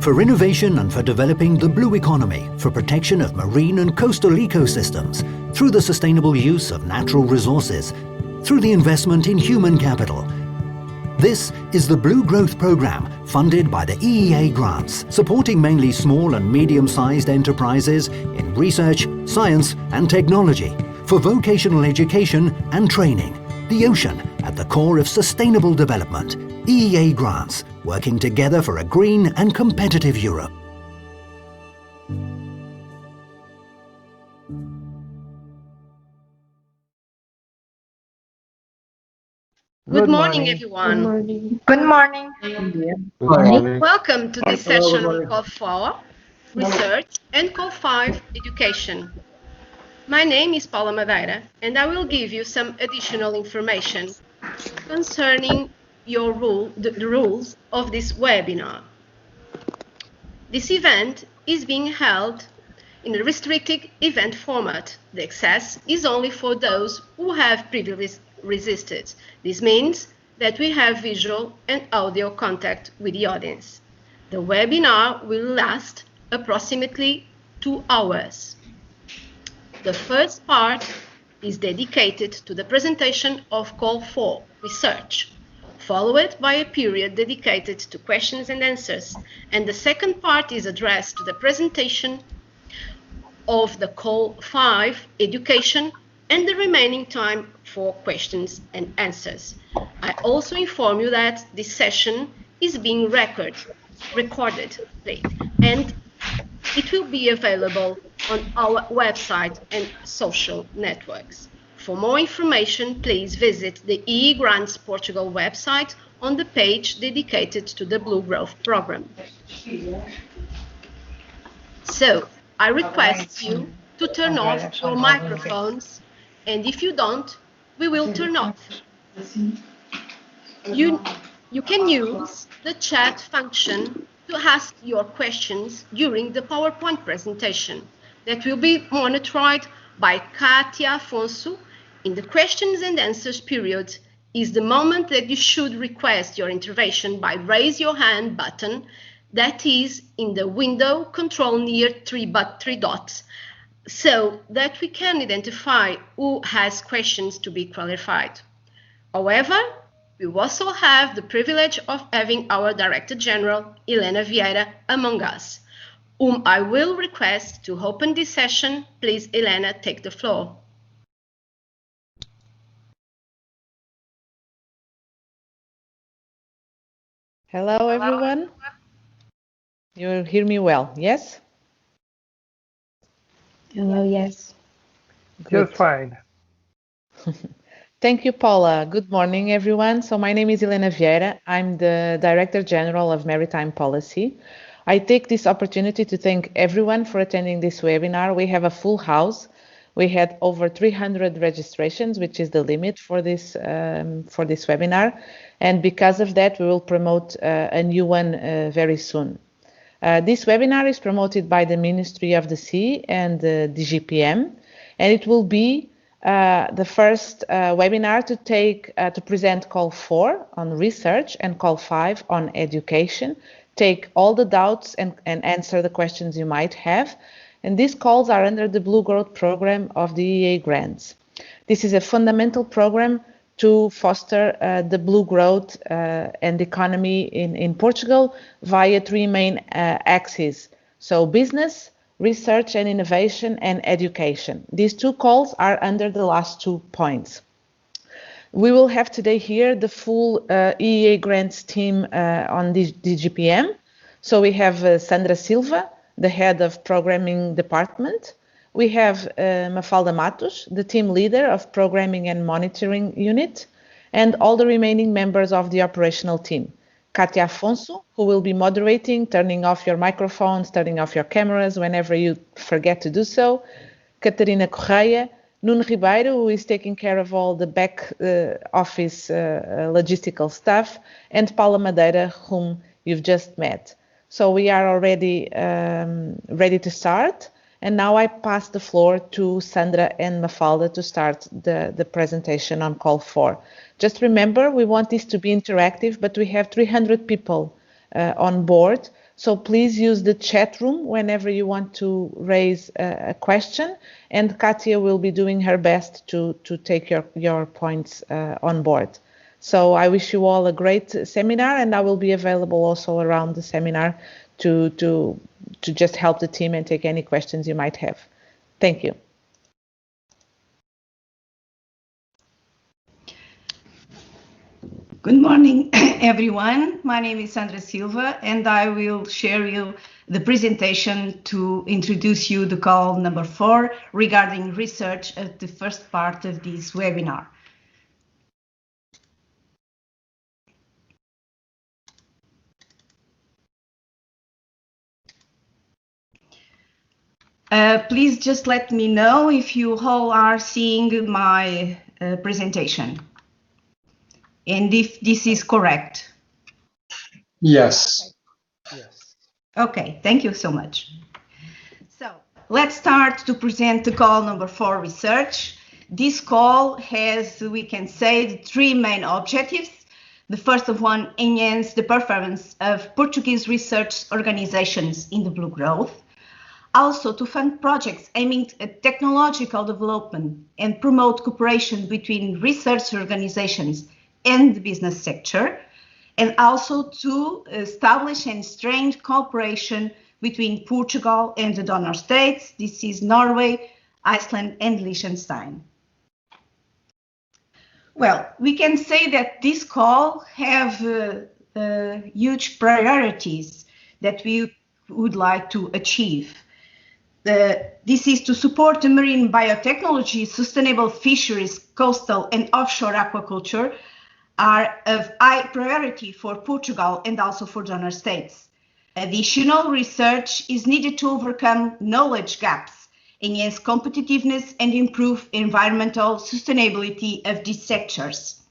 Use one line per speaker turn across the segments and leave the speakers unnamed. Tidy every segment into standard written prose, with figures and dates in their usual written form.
for innovation and for developing the blue economy for protection of marine and coastal ecosystems through the sustainable use of natural resources, through the investment in human capital. This is the Blue Growth Programme, funded by the EEA grants, supporting mainly small and medium-sized enterprises in research, science and technology, for vocational education and training. The ocean at the core of sustainable development. EEA grants, working together for a green and competitive Europe.
Good morning, everyone.
Good morning.
Good morning.
Welcome to this session
Hello,
on Call 4, Research, and Call 5, Education. My name is Paula Madeira, and I will give you some additional information concerning the rules of this webinar. This event is being held in a restricted event format. The access is only for those who have previously registered. This means that we have visual and audio contact with the audience. The webinar will last approximately 2 hours. The first part is dedicated to the presentation of Call 4, Research, followed by a period dedicated to questions and answers, and the second part is addressed to the presentation of the Call 5, Education, and the remaining time for questions and answers. I also inform you that this session is being recorded, and it will be available on our website and social networks. For more information, please visit the EE Grants Portugal website on the page dedicated to the Blue Growth Programme. So, I request you to turn off your microphones, and if you don't, we will turn off. You can use the chat function to ask your questions during the PowerPoint presentation that will be monitored by Katia Afonso. In the questions and answers period is the moment that you should request your intervention by raise your hand button that is in the window control near three dots, so that we can identify who has questions to be clarified. However, we also have the privilege of having our Director General, Helena Vieira, among us, whom I will request to open this session. Please, Helena, take the floor.
Hello, everyone. You hear me well, yes?
Hello, yes.
Just fine.
Thank you, Paula. Good morning, everyone. So my name is Helena Vieira. I'm the Director General of Maritime Policy. I take this opportunity to thank everyone for attending this webinar. We have a full house. We had over 300 registrations, which is the limit for this webinar. And because of that, we will promote a new one very soon. This webinar is promoted by the Ministry of the Sea and the DGPM, and it will be the first webinar to present Call 4 on research and Call 5 on education, take all the doubts and answer the questions you might have. And these calls are under the Blue Growth Programme of the EEA grants. This is a fundamental program to foster the blue growth and economy in Portugal via three main axes. So business, research and innovation, and education. These two calls are under the last 2 points. We will have today here the full EEA grants team on the DGPM. So we have Sandra Silva, the head of programming department. We have Mafalda Matos, the team leader of programming and monitoring unit, and all the remaining members of the operational team. Katia Afonso, who will be moderating, turning off your microphones, turning off your cameras whenever you forget to do so. Catarina Correia, Nuno Ribeiro, who is taking care of all the back office logistical stuff, and Paula Madeira, whom you've just met. So we are already ready to start. And now I pass the floor to Sandra and Mafalda to start the presentation on Call 4. Just remember, we want this to be interactive, but we have 300 people on board. So please use the chat room whenever you want to raise a question, and Katia will be doing her best to take your points on board. So I wish you all a great seminar, and I will be available also around the seminar to just help the team and take any questions you might have. Thank you.
Good morning, everyone. My name is Sandra Silva, and I will share you the presentation to introduce you the call number 4 regarding research at the first part of this webinar. Please just let me know if you all are seeing my presentation and if this is correct.
Yes.
Yes.
Okay, thank you so much. So let's start to present the call number 4 research. This call has, we can say, the 3 main objectives. The first of one, enhance the performance of Portuguese research organizations in the blue growth. Also to fund projects aiming at technological development and promote cooperation between research organizations and the business sector, and also to establish and strengthen cooperation between Portugal and the donor states. This is Norway, Iceland, and Liechtenstein. Well, we can say that this call have huge priorities that we would like to achieve. This is to support the marine biotechnology, sustainable fisheries, coastal and offshore aquaculture are of high priority for Portugal and also for donor states. Additional research is needed to overcome knowledge gaps, enhance competitiveness and improve environmental sustainability of these sectors.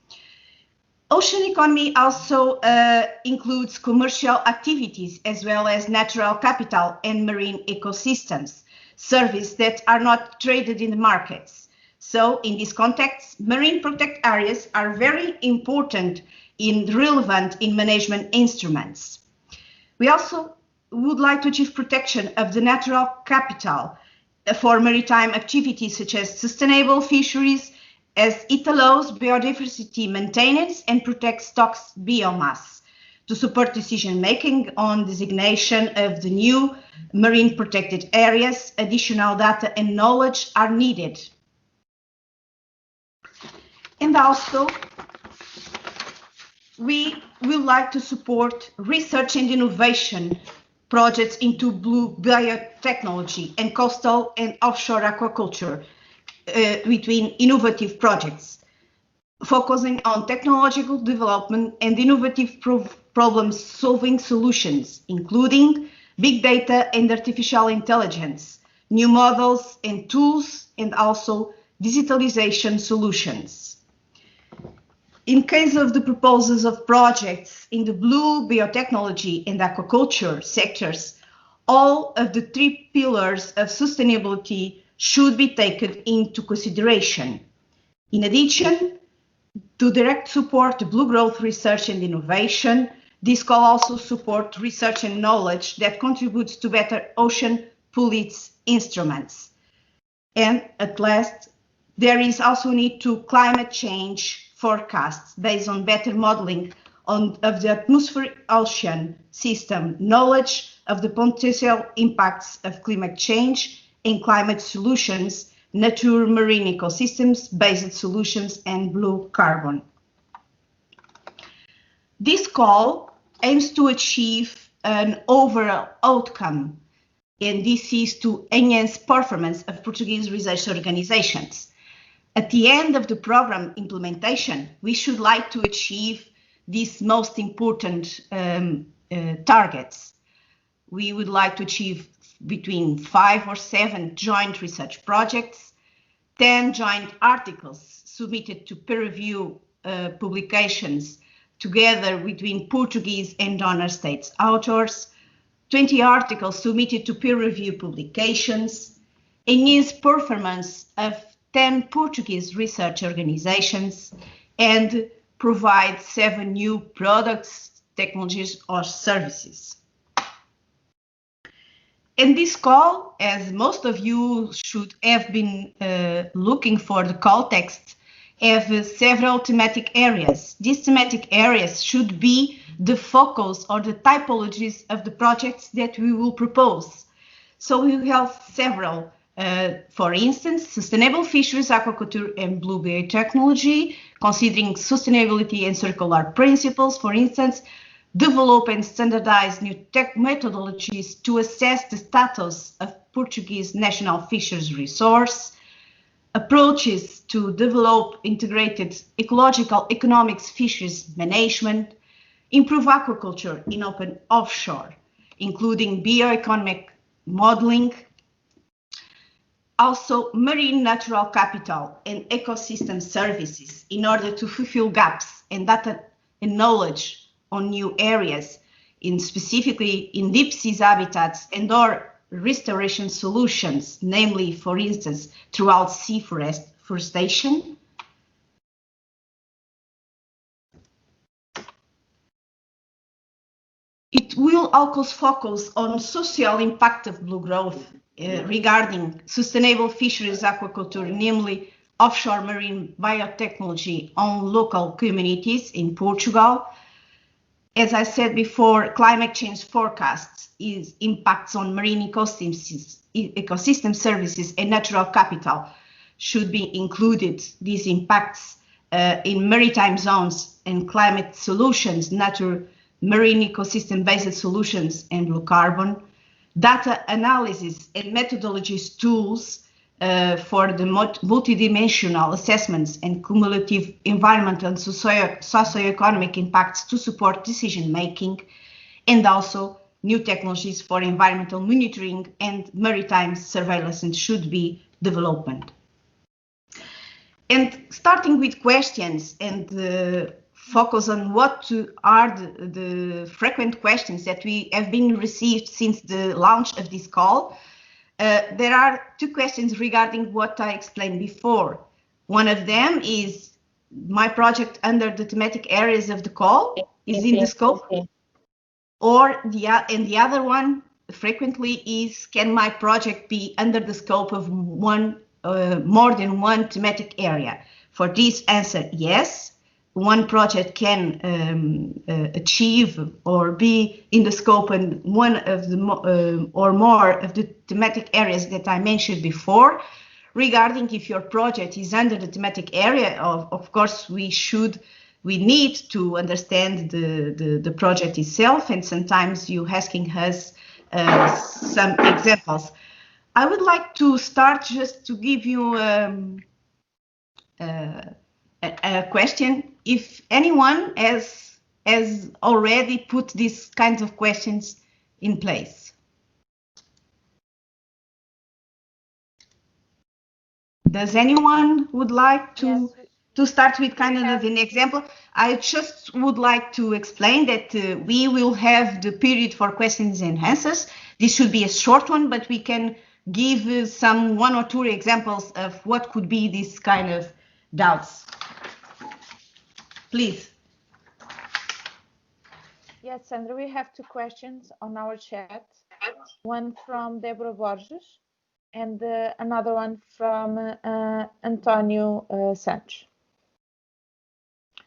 Ocean economy also includes commercial activities as well as natural capital and marine ecosystems, services that are not traded in the markets. So in this context, marine protected areas are very important and relevant in management instruments. We also would like to achieve protection of the natural capital for maritime activities such as sustainable fisheries, as it allows biodiversity maintenance and protects stocks biomass. To support decision-making on designation of the new marine protected areas, additional data and knowledge are needed. And also, we would like to support research and innovation projects into blue biotechnology and coastal and offshore aquaculture between innovative projects, focusing on technological development and innovative problem-solving solutions, including big data and artificial intelligence, new models and tools, and also digitalization solutions. In case of the proposals of projects in the blue biotechnology and aquaculture sectors, all of the 3 pillars of sustainability should be taken into consideration. In addition, to direct support the blue growth research and innovation, this call also support research and knowledge that contributes to better ocean policy instruments. And at last, there is also need to climate change forecasts based on better modeling of the atmospheric ocean system, knowledge of the potential impacts of climate change and climate solutions, nature marine ecosystems, based solutions, and blue carbon. This call aims to achieve an overall outcome, and this is to enhance performance of Portuguese research organizations. At the end of the program implementation, we should like to achieve these most important targets. We would like to achieve between 5 or 7 joint research projects, 10 joint articles submitted to peer review publications together between Portuguese and donor states authors, 20 articles submitted to peer review publications, enhance performance of 10 Portuguese research organizations, and provide 7 new products, technologies, or services. And this call, as most of you should have been looking for the call text, have several thematic areas. These thematic areas should be the focus or the typologies of the projects that we will propose. So we have several, for instance, sustainable fisheries, aquaculture, and blue biotechnology, considering sustainability and circular principles, for instance, develop and standardize new tech methodologies to assess the status of Portuguese national fisheries resource, approaches to develop integrated ecological economics fisheries management, improve aquaculture in open offshore, including bioeconomic modeling, also marine natural capital and ecosystem services in order to fulfill gaps in data and knowledge on new areas, specifically in deep sea habitats and or restoration solutions, namely, for instance, throughout sea forestation. It will also focus on social impact of blue growth regarding sustainable fisheries aquaculture, namely offshore marine biotechnology on local communities in Portugal. As I said before, climate change forecasts impacts on marine ecosystem services and natural capital should be included. These impacts in maritime zones and climate solutions, marine ecosystem-based solutions and blue carbon, data analysis and methodologies tools for the multidimensional assessments and cumulative environmental and socioeconomic impacts to support decision-making, and also new technologies for environmental monitoring and maritime surveillance should be developed. And starting with questions and focus on what are the frequent questions that we have been received since the launch of this call. There are two questions regarding what I explained before. One of them is my project under the thematic areas of the call is in the scope, or the other one frequently is, can my project be under the scope of more than one thematic area? For this answer, yes. One project can achieve or be in the scope and one of the or more of the thematic areas that I mentioned before. Regarding if your project is under the thematic area, of course, we need to understand the project itself, and sometimes you asking us some examples. I would like to start just to give you a question. If anyone has already put these kinds of questions in place. Does anyone would like to start with kind of an example? I just would like to explain that we will have the period for questions and answers. This should be a short one, but we can give some one or two examples of what could be this kind of doubts. Please.
Yes, Sandra, we have two questions on our chat. One from Deborah Borges and another one from Antonio Santos.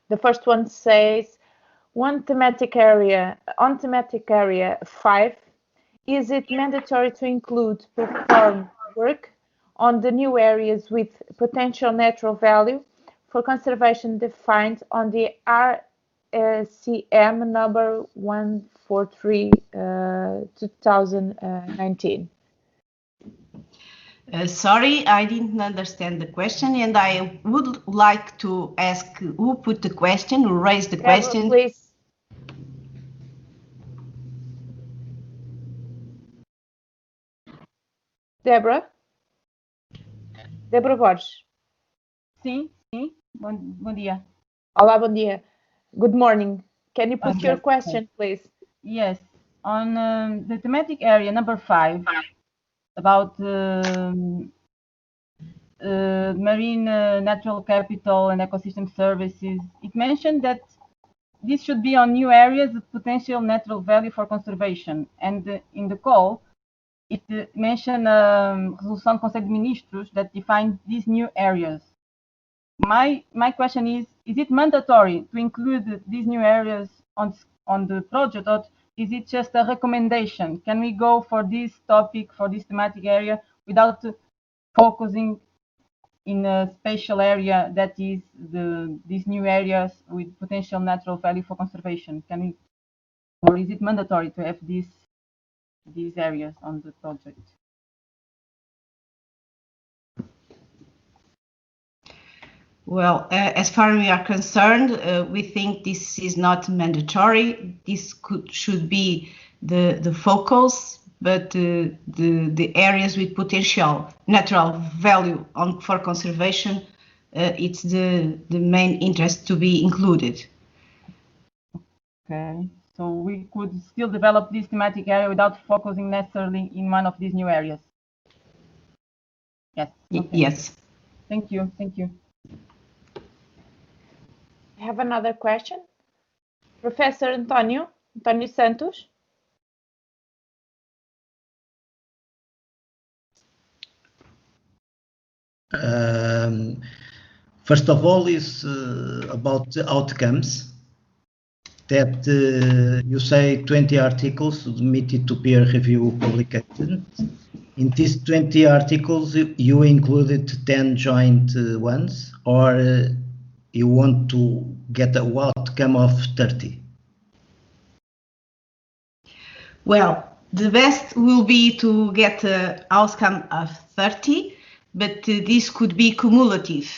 The first one says, on thematic area 5, is it mandatory to include perform work on the new areas with potential natural value for conservation defined on the RCM number 143 2019?
Sorry, I didn't understand the question, and I would like to ask who put the question, who raised the question.
Please. Deborah Borges.
Sim. Bom dia.
Olá, bom dia. Good morning. Can you put your question, please?
Yes. On the thematic area number 5, about marine natural capital and ecosystem services, it mentioned that this should be on new areas of potential natural value for conservation. And in the call, it mentioned resolução do Conselho de Ministros that defines these new areas. My question is it mandatory to include these new areas on the project, or is it just a recommendation? Can we go for this topic, for this thematic area, without focusing in a spatial area that is these new areas with potential natural value for conservation? Can we, or is it mandatory to have these areas on the project?
Well, as far as we are concerned, we think this is not mandatory. This should be the focus, but the areas with potential natural value for conservation, it's the main interest to be included.
Okay, so we could still develop this thematic area without focusing necessarily in one of these new areas. Yes. Okay.
Yes.
Thank you. Thank you.
I have another question. Professor Antonio Santos.
First of all is about the outcomes that you say 20 articles submitted to peer review publication. In these 20 articles, you included 10 joint ones, or you want to get an outcome of 30?
Well, the best will be to get an outcome of 30, but this could be cumulative.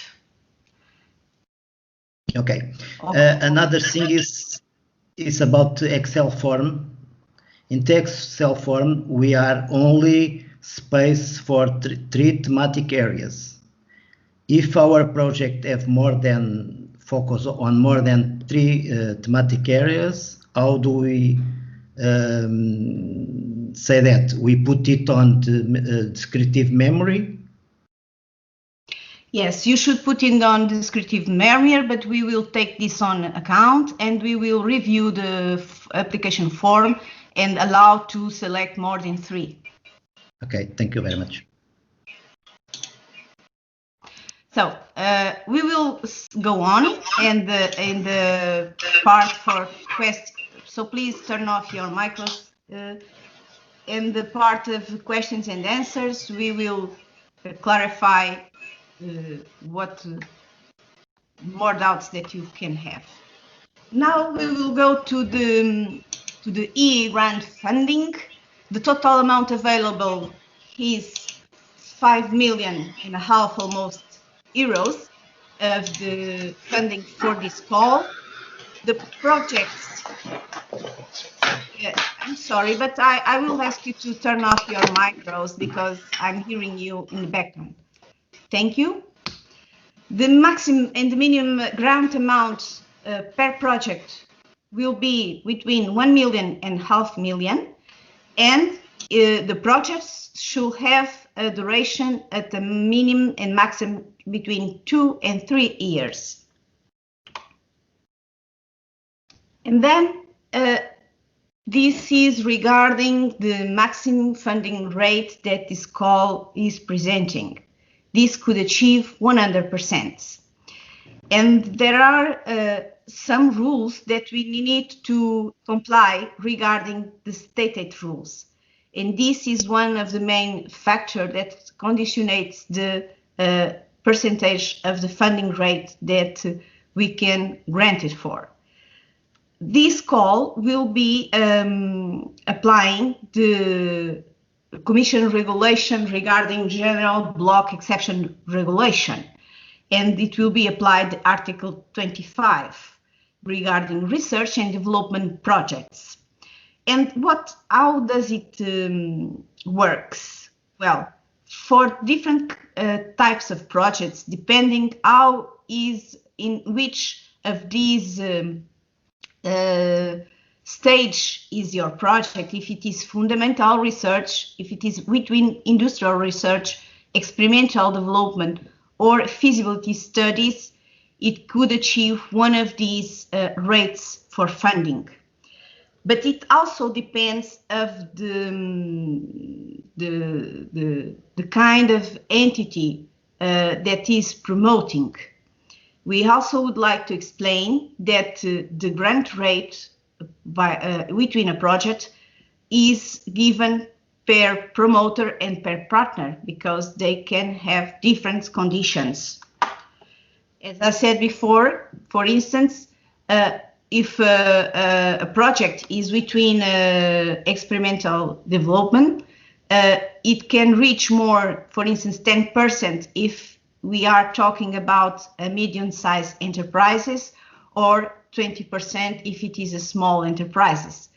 Okay. Another thing is about the Excel form. In the Excel form, we are only space for three thematic areas. If our project have focus on more than three thematic areas, how do we say that? We put it on the descriptive memory?
Yes, you should put it on descriptive memory, but we will take this on account and we will review the application form and allow to select more than three.
Okay, thank you very much.
So we will go on in the part for questions. So please turn off your micros. In the part of questions and answers, we will clarify what more doubts that you can have. Now we will go to the EE grant funding. The total amount available is 5.5 million almost euros of the funding for this call. The projects, I'm sorry, but I will ask you to turn off your micros because I'm hearing you in the background. Thank you. The maximum and the minimum grant amount per project will be between 1 million and 500,000 million, and the projects should have a duration at the minimum and maximum between 2 and 3 years. And then this is regarding the maximum funding rate that this call is presenting. This could achieve 100%. And there are some rules that we need to comply regarding the state aid rules. And this is one of the main factors that conditionates the percentage of the funding rate that we can grant it for. This call will be applying the Commission regulation regarding general block exception regulation, and it will be applied Article 25 regarding research and development projects. And how does it works? Well, for different types of projects, depending how is in which of these stage is your project, if it is fundamental research, if it is between industrial research, experimental development, or feasibility studies, it could achieve one of these rates for funding. But it also depends of the the kind of entity that is promoting. We also would like to explain that the grant rate within a project is given per promoter and per partner because they can have different conditions. As I said before, for instance, if a project is between experimental development, it can reach more, for instance, 10% if we are talking about a medium-sized enterprises, or 20% if it is a small enterprises.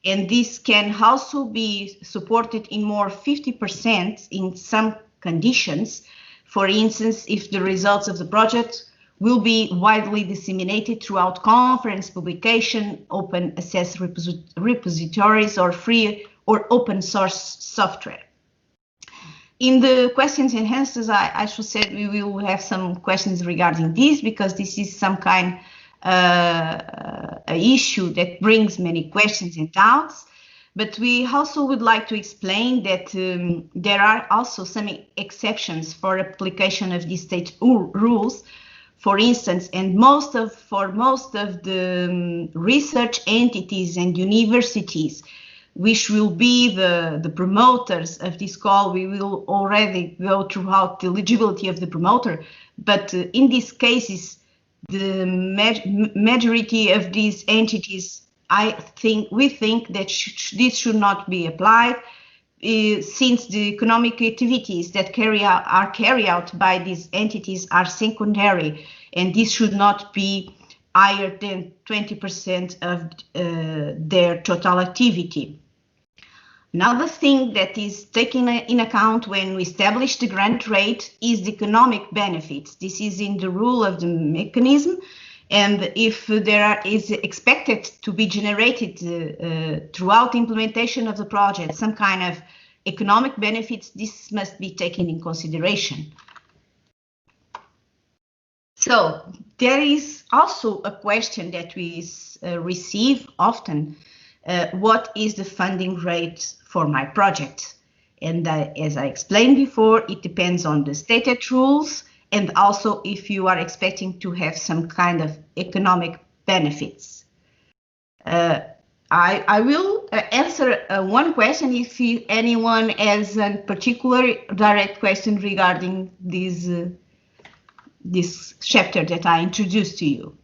And this can also be supported in more 50% in some conditions. For instance, if the results of the project will be widely disseminated throughout conference, publication, open access repositories, or free or open source software. In the questions and answers, I should say we will have some questions regarding this because this is some kind a issue that brings many questions and doubts. But we also would like to explain that there are also some exceptions for application of these state rules. For instance, and for most of the research entities and universities, which will be the promoters of this call, we will already go throughout the eligibility of the promoter. But in these cases, the majority of these entities, we think that this should not be applied, since the economic activities that are carried out by these entities are secondary, and this should not be higher than 20% of their total activity. Another thing that is taken in account when we establish the grant rate is the economic benefits. This is in the rule of the mechanism, and if there is expected to be generated throughout the implementation of the project some kind of economic benefits, this must be taken in consideration. So there is also a question that we receive often. What is the funding rate for my project? And as I explained before, it depends on the stated rules and also if you are expecting to have some kind of economic benefits. I will answer one question if anyone has a particular direct question regarding this chapter that I introduced to you.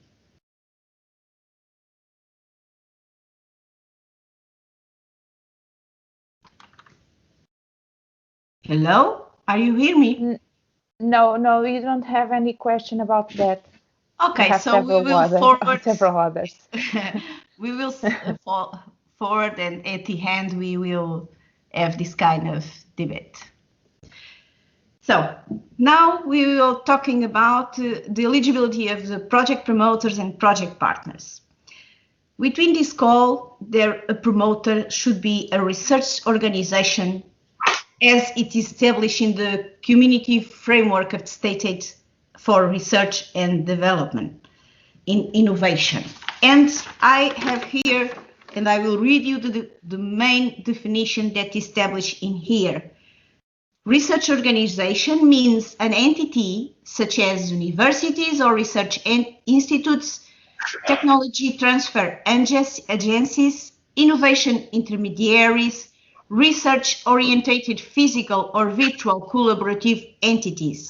Hello, are you hearing me?
No, we don't have any question about that.
Okay, so we will forward
several others.
We will forward, and at the end we will have this kind of debate. So now we will talking about the eligibility of the project promoters and project partners. Within this call, a promoter should be a research organization as it is established in the community framework of stated for research and development in innovation. And I have here, and I will read you the main definition that is established in here. Research organization means an entity such as universities or research institutes, technology transfer agencies, innovation intermediaries, research-oriented physical or virtual collaborative entities,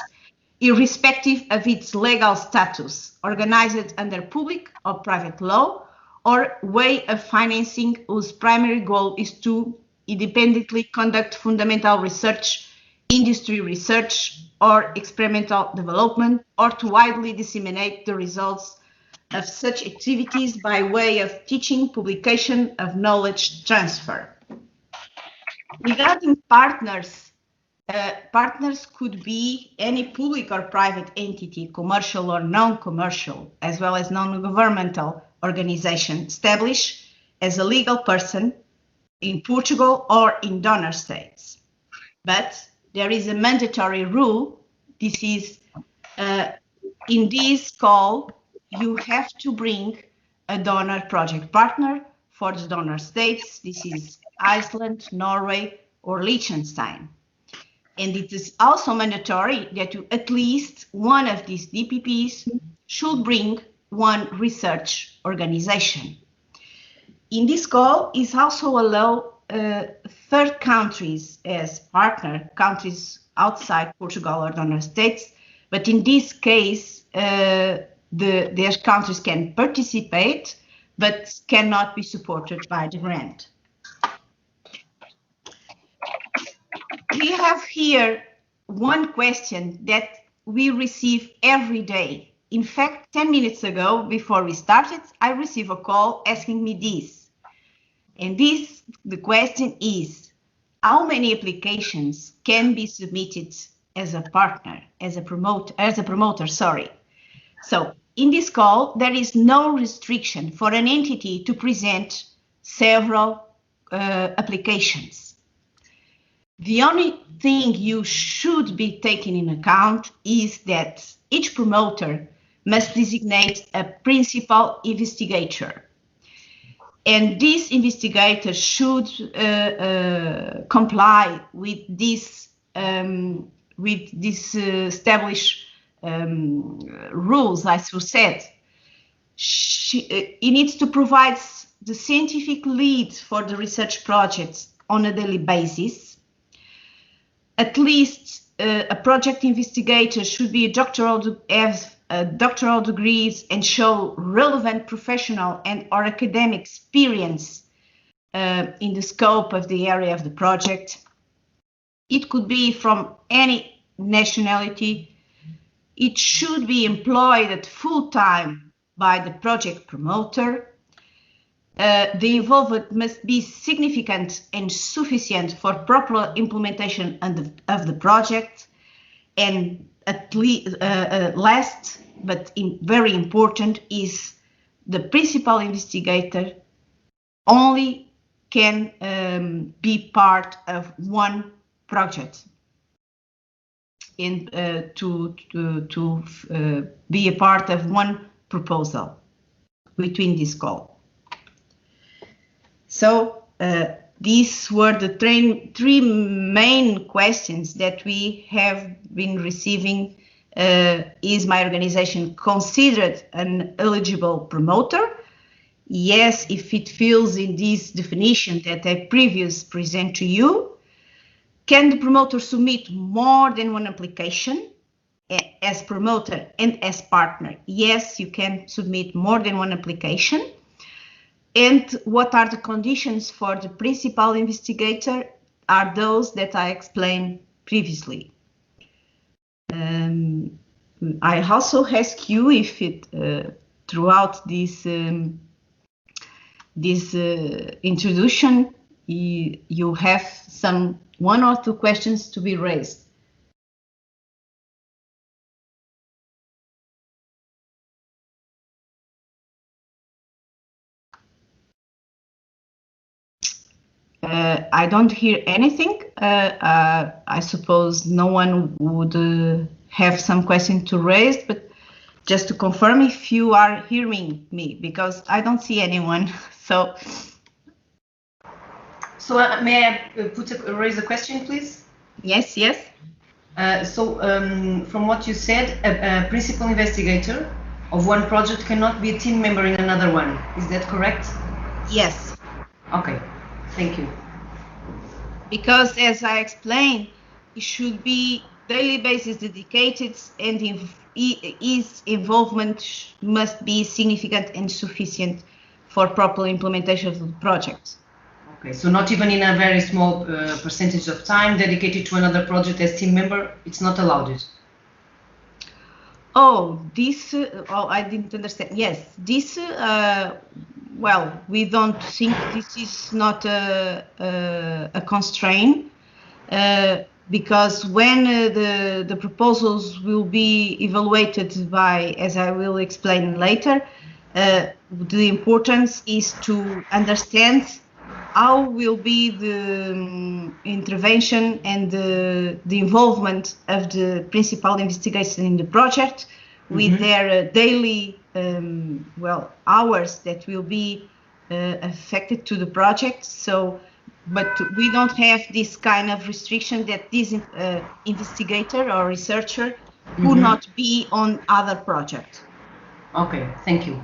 irrespective of its legal status, organized under public or private law, or way of financing whose primary goal is to independently conduct fundamental research, industry research, or experimental development, or to widely disseminate the results of such activities by way of teaching, publication, of knowledge transfer. Regarding partners, partners could be any public or private entity, commercial or non-commercial, as well as non-governmental organization established as a legal person in Portugal or in donor states. But there is a mandatory rule. This is, in this call, you have to bring a donor project partner for the donor states. This is Iceland, Norway, or Liechtenstein. And it is also mandatory that at least one of these DPPs should bring one research organization. In this goal is also allow third countries as partner countries outside Portugal or donor states, but in this case, their countries can participate, but cannot be supported by the grant. We have here one question that we receive every day. In fact, 10 minutes ago, before we started, I received a call asking me this. And the question is, how many applications can be submitted as a partner, as a promoter, sorry. So in this call, there is no restriction for an entity to present several applications. The only thing you should be taking in account is that each promoter must designate a principal investigator. And this investigator should comply with this established rules, as you said. He needs to provide the scientific lead for the research projects on a daily basis. At least a project investigator should be have doctoral degrees and show relevant professional and or academic experience in the scope of the area of the project. It could be from any nationality. It should be employed at full time by the project promoter. The involvement must be significant and sufficient for proper implementation of the project. And at least, last but very important is the principal investigator only can be part of one project and to be a part of one proposal between this goal. So these were the three main questions that we have been receiving. Is my organization considered an eligible promoter? Yes, if it fills in this definition that I previously present to you. Can the promoter submit more than one application as promoter and as partner? Yes, you can submit more than one application. And what are the conditions for the principal investigator? Are those that I explained previously. I also ask you if it throughout this introduction you have one or two questions to be raised. I don't hear anything. I suppose no one would have some question to raise, but just to confirm if you are hearing me, because I don't see anyone. So
may I raise a question, please?
Yes.
From what you said, a principal investigator of one project cannot be a team member in another one. Is that correct?
Yes.
Okay. Thank you.
Because as I explained, it should be daily basis dedicated and his involvement must be significant and sufficient for proper implementation of the project.
Okay, so not even in a very small percentage of time dedicated to another project as team member, it's not allowed.
Oh, I didn't understand. Yes, this, well, we don't think this is not a constraint because when the proposals will be evaluated by, as I will explain later, the importance is to understand how will be the intervention and the involvement of the principal investigator in the project with their daily hours that will be affected to the project. So but we don't have this kind of restriction that this investigator or researcher would not be on other projects.
Okay, thank you.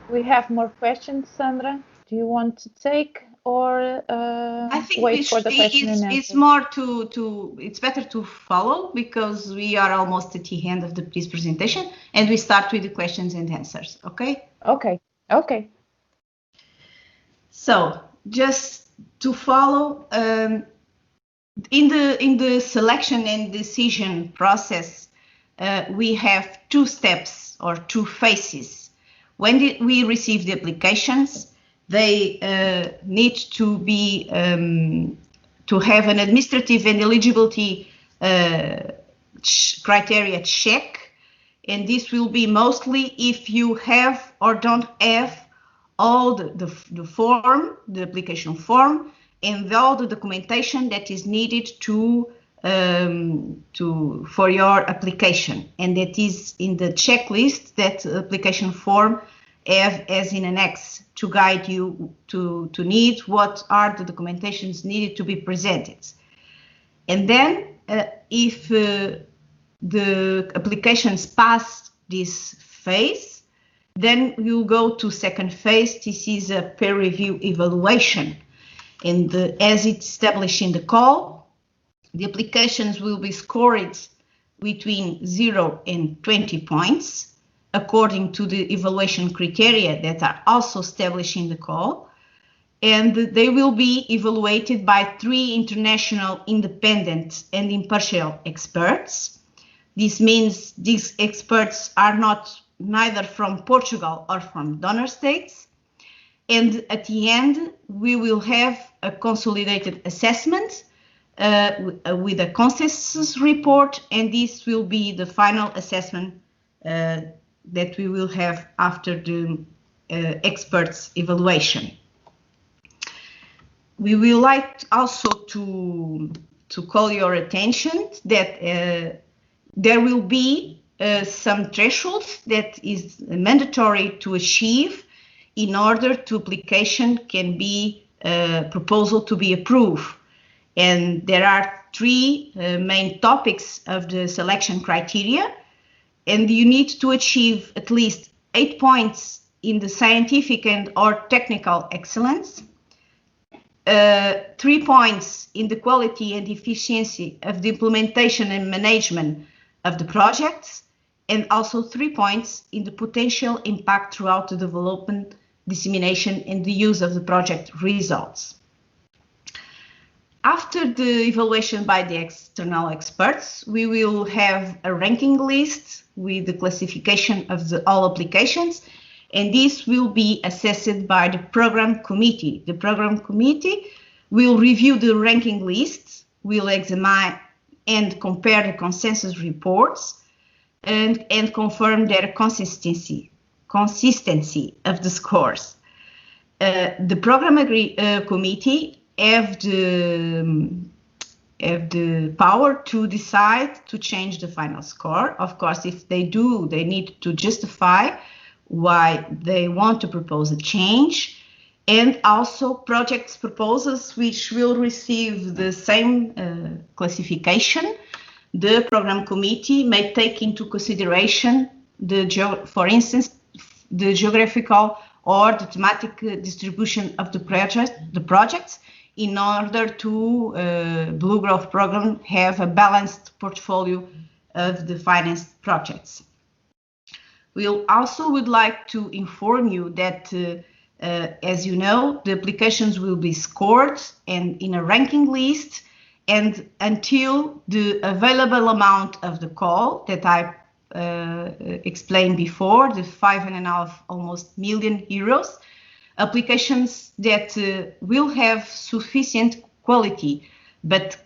We have more questions, Sandra. Do you want to take or
I think
wait for the question and answer?
it's more it's better to follow because we are almost at the end of this presentation and we start with the questions and answers. Okay.
Okay.
So just to follow, in the selection and decision process, we have two steps or two phases. When we receive the applications, they need to be to have an administrative and eligibility criteria check, and this will be mostly if you have or don't have all the form, the application form, and all the documentation that is needed for your application, and that is in the checklist that application form have as in annex to guide you to need what are the documentations needed to be presented. And then if the applications pass this phase, then you'll go to second phase. This is a peer review evaluation. And as it's established in the call, the applications will be scored between 0 and 20 points according to the evaluation criteria that are also established in the call. And they will be evaluated by 3 international independent and impartial experts. This means these experts are neither from Portugal or from donor states. And at the end, we will have a consolidated assessment with a consensus report, and this will be the final assessment that we will have after the experts' evaluation. We will like also to call your attention that there will be some thresholds that is mandatory to achieve in order to application can be proposal to be approved. And there are 3 main topics of the selection criteria, and you need to achieve at least 8 points in the scientific and or technical excellence, 3 points in the quality and efficiency of the implementation and management of the projects, and also 3 points in the potential impact throughout the development, dissemination, and the use of the project results. After the evaluation by the external experts, we will have a ranking list with the classification of all applications, and this will be assessed by the program committee. The program committee will review the ranking lists, will examine and compare the consensus reports, and confirm their consistency of the scores. The program committee have the power to decide to change the final score. Of course, if they do, they need to justify why they want to propose a change, and also project proposals which will receive the same classification. The program committee may take into consideration for instance, the geographical or the thematic distribution of the projects in order to Blue Growth program have a balanced portfolio of the financed projects. We also would like to inform you that, as you know, the applications will be scored and in a ranking list, and until the available amount of the call that I explained before, the 5.5 almost million euros, applications that will have sufficient quality but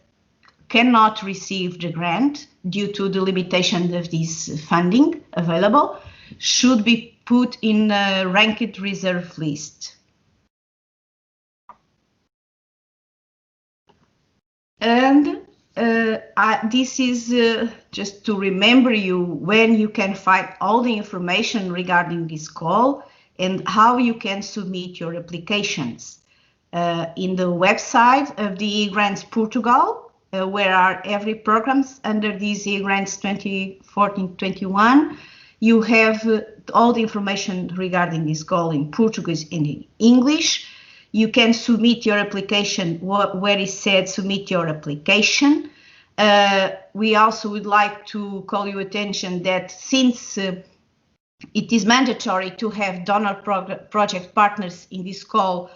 cannot receive the grant due to the limitation of this funding available should be put in a ranked reserve list. And this is just to remember you when you can find all the information regarding this call. and how you can submit your applications. In the website of the e-grants Portugal, where are every programs under these e-grants 2014-21, you have all the information regarding this call in Portuguese and in English. You can submit your application where it said submit your application. We also would like to call your attention that since it is mandatory to have donor project partners in this call,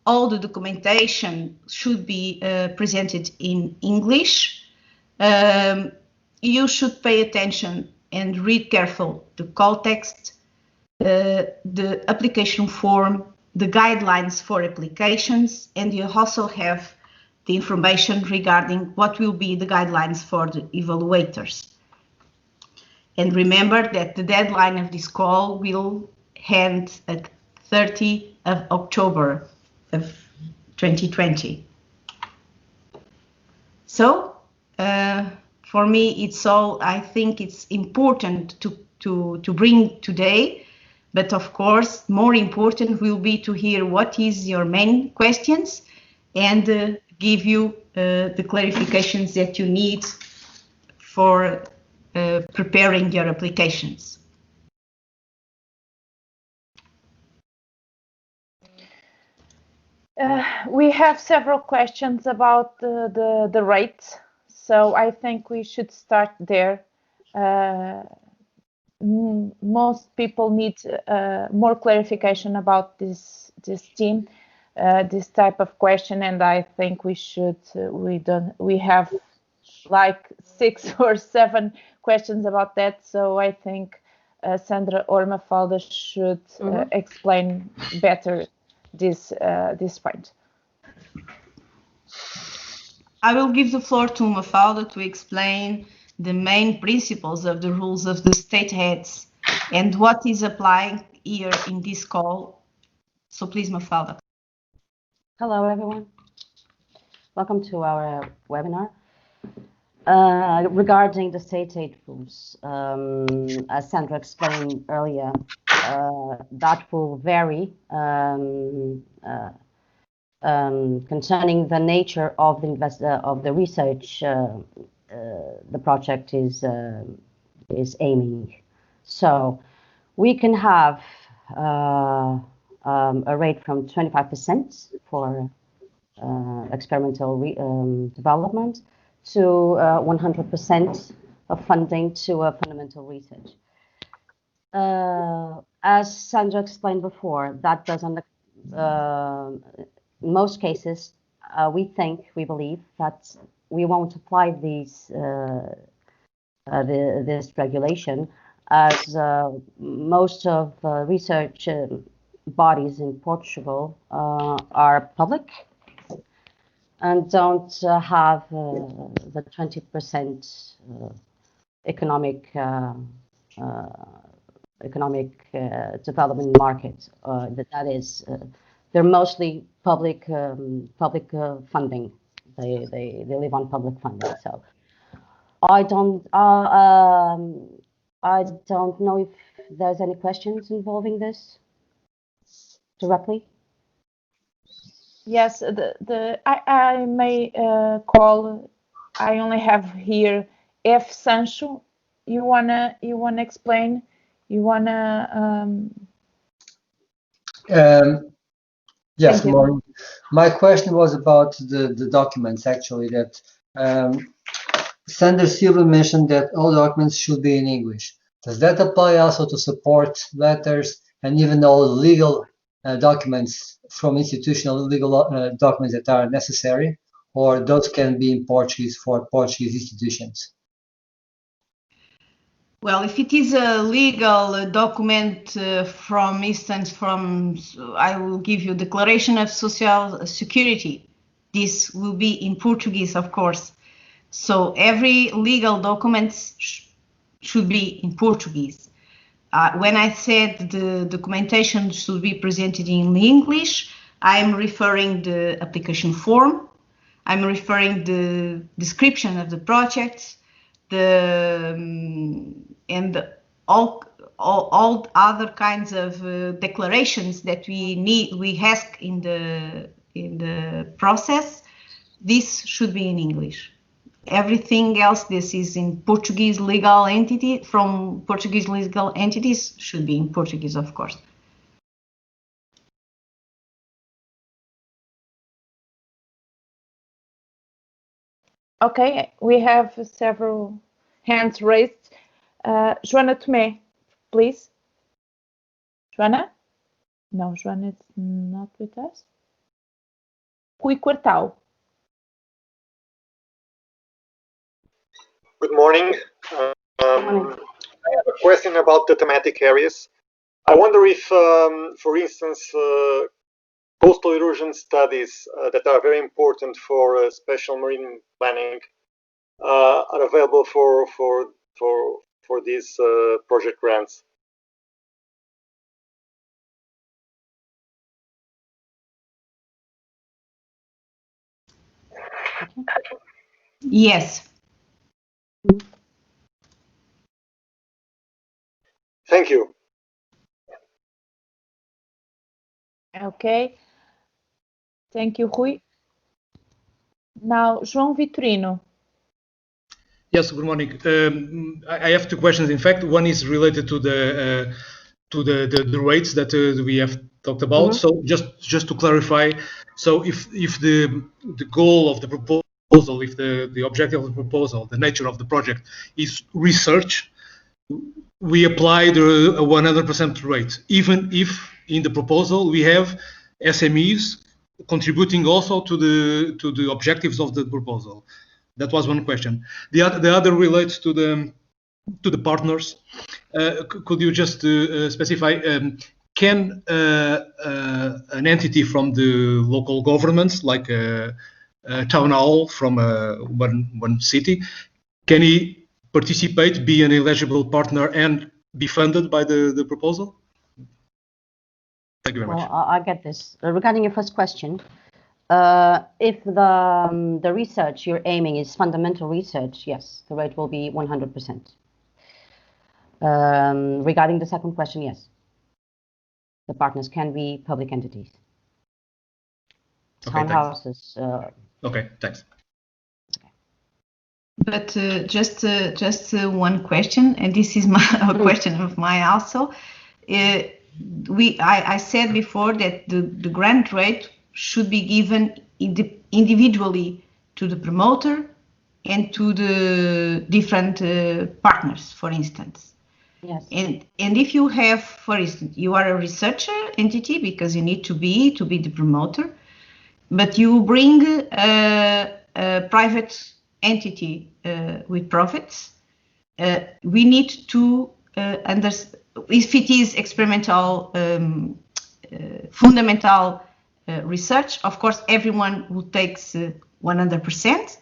all the documentation should be presented in English. You should pay attention and read careful the call text, the application form, the guidelines for applications, and you also have the information regarding what will be the guidelines for the evaluators. And remember that the deadline of this call will end at 30 of October of 2020. So, for me, it's all, I think it's important to bring today, but of course, more important will be to hear what is your main questions and give you the clarifications that you need for preparing your applications.
We have several questions about the rates, so I think we should start there. Most people need more clarification about this theme, this type of question, and I think we should. We have like 6 or 7 questions about that, so I think Sandra or Mafalda should explain better this point.
I will give the floor to Mafalda to explain the main principles of the rules of the state heads and what is applying here in this call. So please, Mafalda.
Hello, everyone. Welcome to our webinar. Regarding the state aid rules, as Sandra explained earlier, that will vary concerning the nature of the research the project is aiming. So we can have a rate from 25% for experimental development to 100% of funding to fundamental research. As Sandra explained before, that doesn't, in most cases, we believe that we won't apply this regulation, as most of research bodies in Portugal are public and don't have the 20% economic development market. That is, they're mostly public funding. They live on public funding. So I don't know if there's any questions involving this directly.
Yes, I may call. I only have here F. Sancho. You wanna explain? You wanna?
Yes, Maureen. My question was about the documents, actually, that Sandra Silva mentioned that all documents should be in English. Does that apply also to support letters and even all legal documents from institutional legal documents that are necessary, or those can be in Portuguese for Portuguese institutions?
Well, if it is a legal document, from instance, I will give you Declaration of Social Security. This will be in Portuguese, of course. So every legal document should be in Portuguese. When I said the documentation should be presented in English, I'm referring the application form. I'm referring the description of the project, and all other kinds of declarations that we ask in the process, this should be in English. Everything else, this is in Portuguese legal entity, from Portuguese legal entities, should be in Portuguese, of course.
Okay, we have several hands raised. Joana Tomé, please. Joana? No, Joana is not with us. Rui Quartal.
Good morning. I have a question about the thematic areas. I wonder if, for instance, coastal erosion studies that are very important for special marine planning are available for these project grants.
Yes.
Thank you.
Okay. Thank you, Rui. Now, João Vitorino.
Yes, good morning. I have two questions. In fact, one is related to the rates that we have talked about. So just to clarify, so if the goal of the proposal, if the objective of the proposal, the nature of the project is research, we apply the 100% rate, even if in the proposal we have SMEs contributing also to the objectives of the proposal. That was one question. The other relates to the partners. Could you just specify? Can an entity from the local governments, like a town hall from one city, can he participate, be an eligible partner, and be funded by the proposal? Thank you very much.
Well, I get this. Regarding your first question, if the research you're aiming is fundamental research, yes, the rate will be 100%. Regarding the second question, yes, the partners can be public entities.
Okay,
townhouses.
Okay, thanks.
But just one question, and this is a question of mine also. I said before that the grant rate should be given individually to the promoter and to the different partners, for instance.
Yes.
And if you have, for instance, you are a researcher entity because you need to be the promoter, but you bring a private entity with profits, we need to understand if it is experimental, fundamental research. Of course, everyone who takes 100%,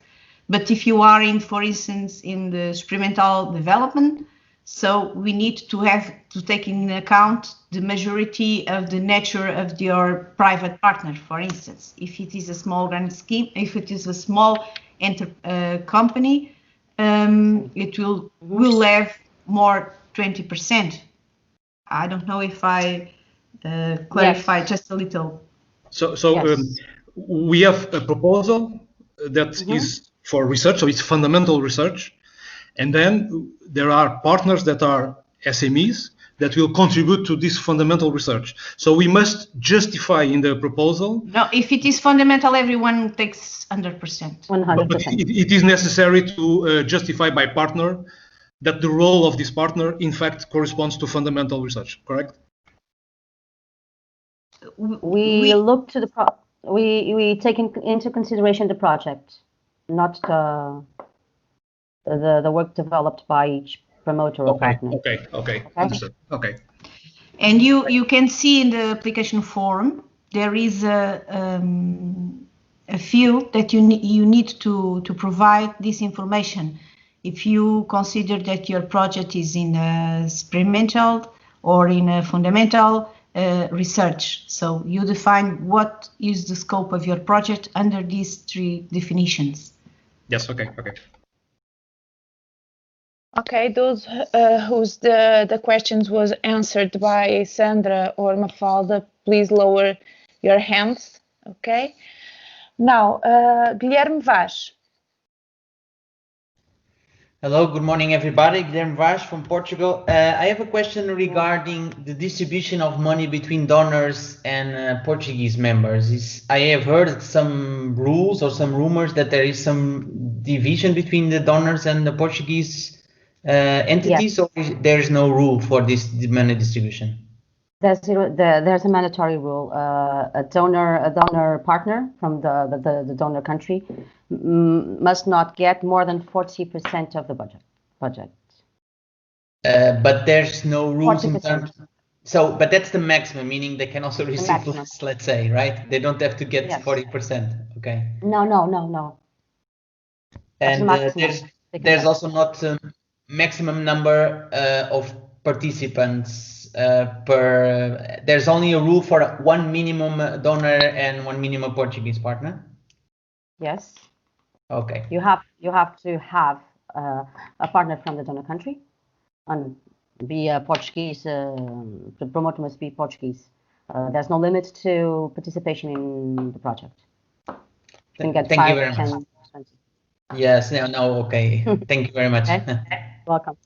but if you are in, for instance, in the experimental development, so we need to have to take in account the majority of the nature of your private partner. For instance, if it is a small grant scheme, if it is a small company, it will have more 20%. I don't know if I clarified just a little.
So yes. We have a proposal that is for research, so it's fundamental research. And then there are partners that are SMEs that will contribute to this fundamental research. So we must justify in the proposal.
No, if it is fundamental, everyone takes 100%.
100%.
But it is necessary to justify by partner that the role of this partner, in fact, corresponds to fundamental research, correct?
We look to we take into consideration the project, not the work developed by each promoter or partner.
Okay, understood. Okay.
And you can see in the application form there is a field that you need to provide this information. If you consider that your project is in a experimental or in a fundamental research, so you define what is the scope of your project under these three definitions.
Yes. Okay.
Okay, those whose the questions was answered by Sandra or Mafalda, please lower your hands. Okay. Now, Guilherme Vaz.
Hello, good morning, everybody. Guilherme Vaz from Portugal. I have a question regarding the distribution of money between donors and Portuguese members. I have heard some rules or some rumors that there is some division between the donors and the Portuguese entities, or there's no rule for this money distribution?
There's a mandatory rule. A donor partner from the donor country must not get more than 40% of the budget.
But there's no rules
40%.
in terms. So, but that's the maximum, meaning they can also receive less, let's say, right? They don't have to get 40%. Okay.
No.
And there's also not a maximum number of participants per. There's only a rule for one minimum donor and one minimum Portuguese partner.
Yes.
Okay.
You have to have a partner from the donor country, and be Portuguese. The promoter must be Portuguese. There's no limit to participation in the project. You can get
Thank
5,
you very
10,
much.
20.
Yes. No. Okay. Thank you very much.
Okay. Welcome.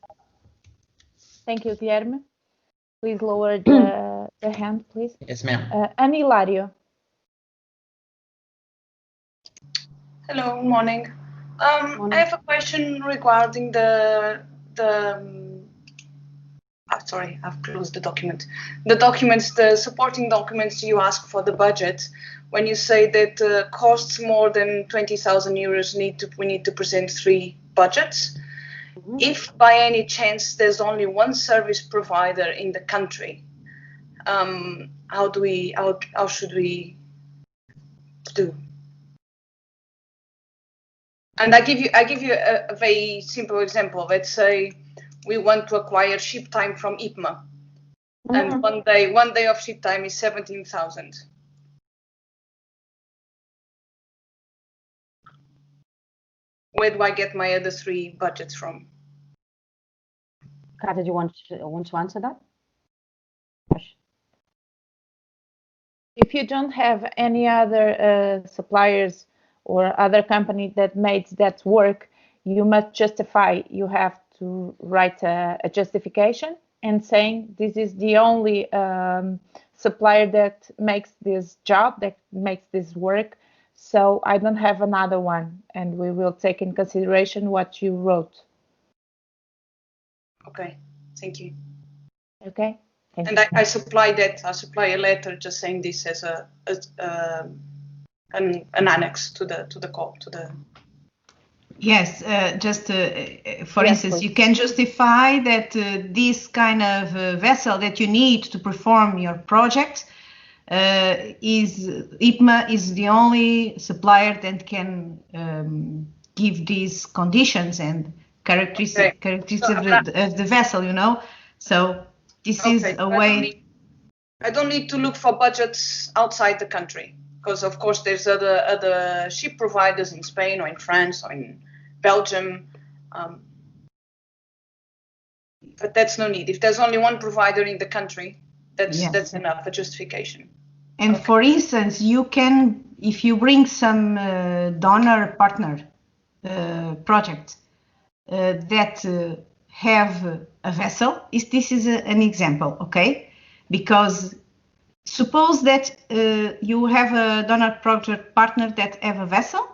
Thank you, Guilherme. Please lower the hand, please.
Yes, ma'am.
Anilario.
Hello, morning. I have a question regarding sorry, I've closed the document. The supporting documents you ask for the budget. When you say that costs more than 20,000 euros, we need to present 3 budgets. Mm-hmm. If by any chance there's only one service provider in the country, how should we do? And I give you a very simple example. Let's say we want to acquire ship time from IPMA, and one day of ship time is 17,000. Where do I get my other 3 budgets from?
Kata, do you want to answer that?
If you don't have any other suppliers or other company that makes that work, you must justify. You have to write a justification and saying this is the only supplier that makes this job, that makes this work. So I don't have another one, and we will take in consideration what you wrote.
Okay, thank you.
Okay.
And I supply a letter just saying this as an annex to the call to the.
Yes, for instance, please. You can justify that this kind of vessel that you need to perform your project IPMA is the only supplier that can give these conditions and characteristics of the vessel, you know. So this is a way.
I don't need to look for budgets outside the country, because of course there's other ship providers in Spain or in France or in Belgium, but that's no need. If there's only one provider in the country, that's enough, a justification.
And for instance, you can, if you bring some donor partner project that have a vessel, this is an example, okay? Because suppose that you have a donor project partner that have a vessel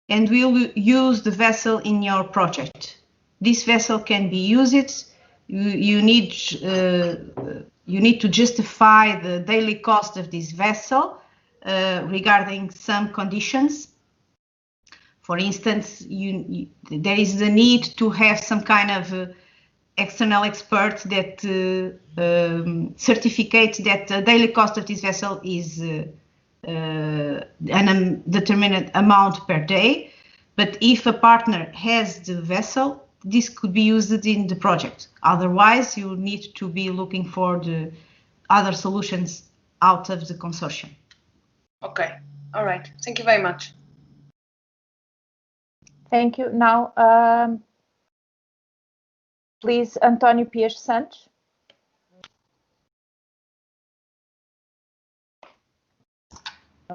and will use the vessel in your project. This vessel can be used. You need to justify the daily cost of this vessel regarding some conditions. For instance, there is the need to have some kind of external expert that certificates that the daily cost of this vessel is an determined amount per day. But if a partner has the vessel, this could be used in the project. Otherwise, you need to be looking for the other solutions out of the consortium.
Okay, all right. Thank you very much.
Thank you. Now, Please, António Pires Santos.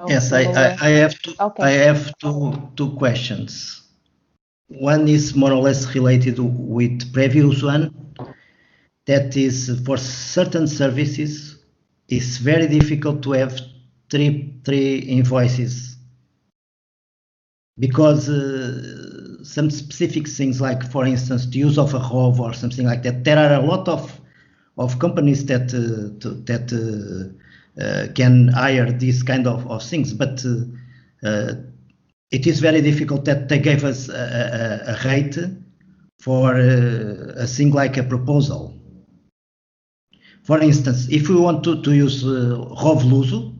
Yes, I have two questions. One is more or less related with previous one. That is, for certain services, it's very difficult to have three invoices because some specific things, like for instance the use of a ROV or something like that, there are a lot of companies that can hire these kind of things, but it is very difficult that they gave us a rate for a thing like a proposal. For instance, if we want to use ROV Luso,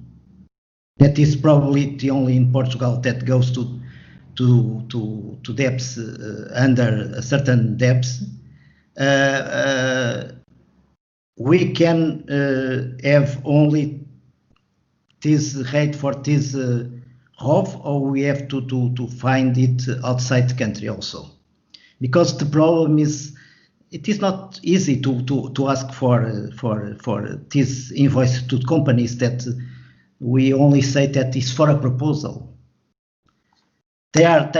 that is probably the only in Portugal that goes to depths under a certain depths, we can have only this rate for this ROV, or we have to find it outside the country also, because the problem is it is not easy to ask for this invoice to companies that we only say that is for a proposal. They are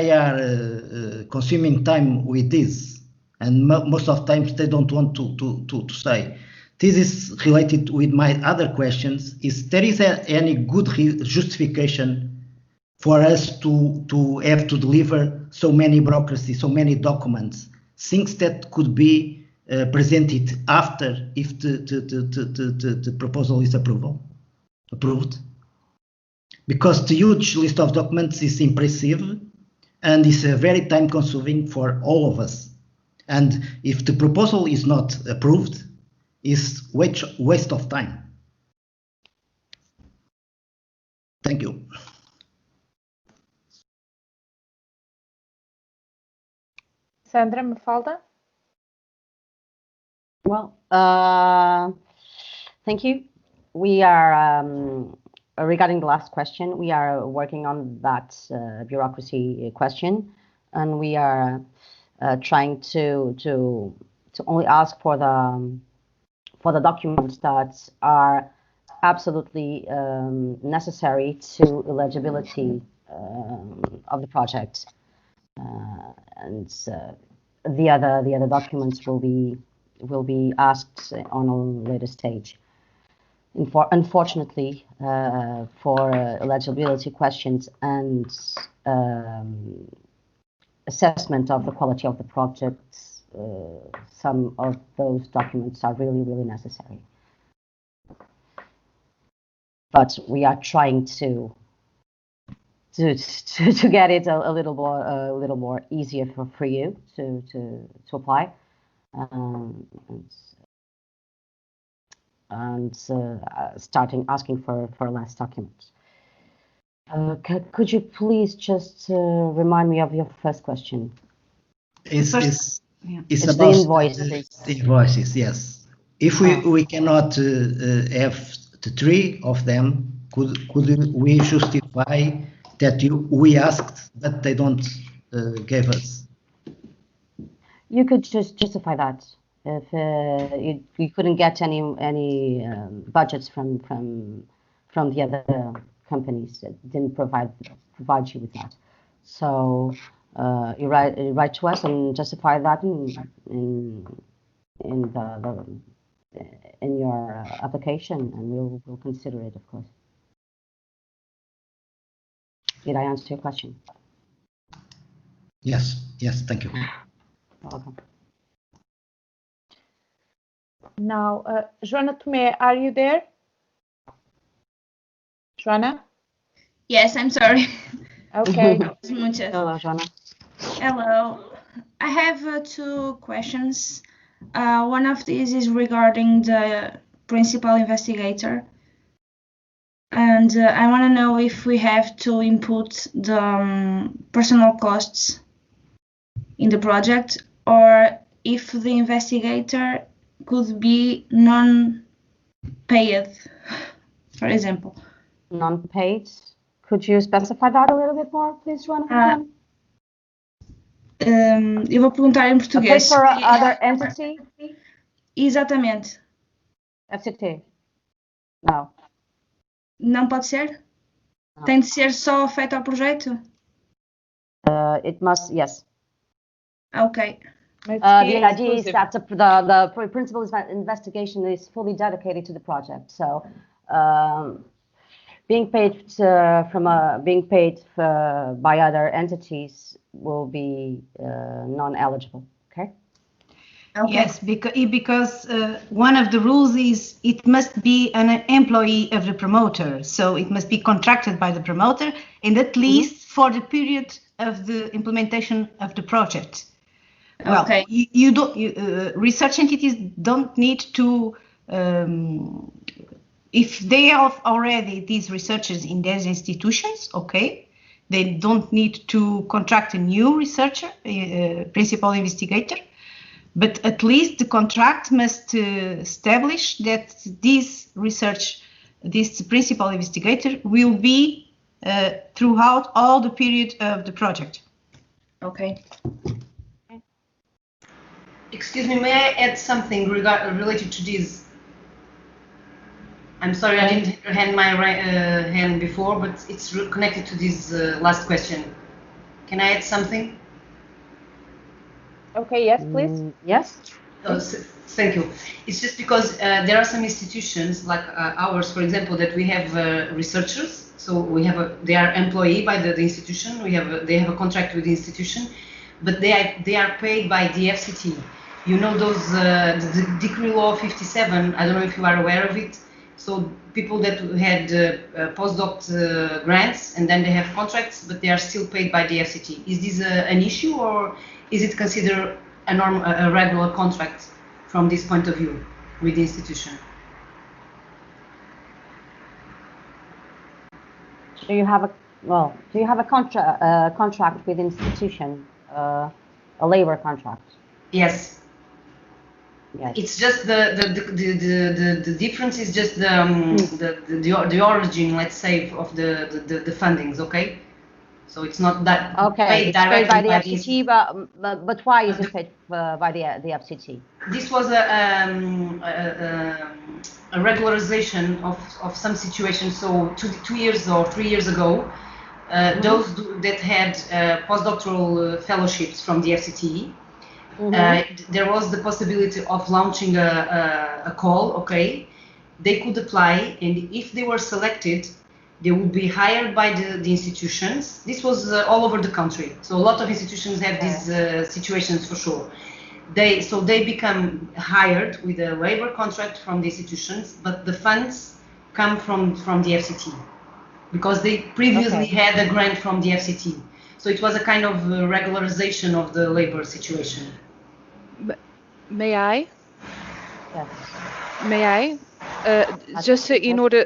consuming time with this, and most of times they don't want to say. This is related with my other questions. Is there any good justification for us to have to deliver so many bureaucracy, so many documents, things that could be presented after if the proposal is approved? Because the huge list of documents is impressive and is very time consuming for all of us. And if the proposal is not approved, it's waste of time. Thank you.
Sandra Mafalda.
Well, thank you. We are, regarding the last question, we are working on that bureaucracy question, and we are trying to only ask for the documents that are absolutely necessary to eligibility of the project, and the other documents will be asked on a later stage. Unfortunately, for eligibility questions and assessment of the quality of the projects, some of those documents are really necessary. But we are trying to get it a little more easier for you to apply, and starting asking for less documents. Could you please just remind me of your first question?
It's
about the invoices.
The invoices, yes. If we cannot have the three of them, could we justify that we asked but they don't give us?
You could just justify that. If you couldn't get any budgets from the other companies that didn't provide you with that, so you write to us and justify that in your application, and we'll consider it, of course. Did I answer your question?
Yes, thank you.
Welcome.
Now, Joana Tomé, are you there? Joana?
Yes, I'm sorry.
Okay.
Hello, Joana.
Hello. I have two questions. One of these is regarding the principal investigator. And I want to know if we have to input the personal costs in the project, or if the investigator could be non-paid, for example.
Non-paid? Could you specify that a little bit more, please, Joana?
Eu vou perguntar em português.
For other entity?
Exatamente.
FCT? Não.
Não pode ser?
Não.
Tem de ser só feito ao projeto?
It must, yes.
Ok.
The idea is that the principal investigation is fully dedicated to the project. So, being paid by other entities will be non-eligible. Okay.
Okay. Yes, because one of the rules is it must be an employee of the promoter, so it must be contracted by the promoter, and at least for the period of the implementation of the project. Well,
okay.
Research entities don't need to, if they have already these researchers in their institutions, okay, they don't need to contract a new researcher, principal investigator, but at least the contract must establish that this principal investigator will be throughout all the period of the project.
Okay.
Excuse me, may I add something related to this? I'm sorry, I didn't hand my hand before, but it's connected to this last question. Can I add something?
Okay, yes, please.
Yes.
Thank you. It's just because there are some institutions like ours, for example, that we have researchers. So they are employed by the institution. They have a contract with the institution, but they are paid by the FCT. You know those the Decree Law 57. I don't know if you are aware of it. So people that had postdoc grants and then they have contracts, but they are still paid by the FCT. Is this an issue, or is it considered a regular contract from this point of view with the institution?
Do you have a contract with institution, a labor contract?
Yes.
Yes.
It's just the difference is just the origin, let's say, of the fundings. Okay. So it's not that paid directly
by the FCT, but why is it paid by the FCT?
This was a regularization of some situations. So 2 years or 3 years ago, those that had postdoctoral fellowships from the FCT, there was the possibility of launching a call. Okay, they could apply, and if they were selected, they would be hired by the institutions. This was all over the country. So a lot of institutions have these situations for sure. They become hired with a labor contract from the institutions, but the funds come from the FCT because they previously had a grant from the FCT. So it was a kind of regularization of the labor situation.
May I?
Yes.
May I? Just in order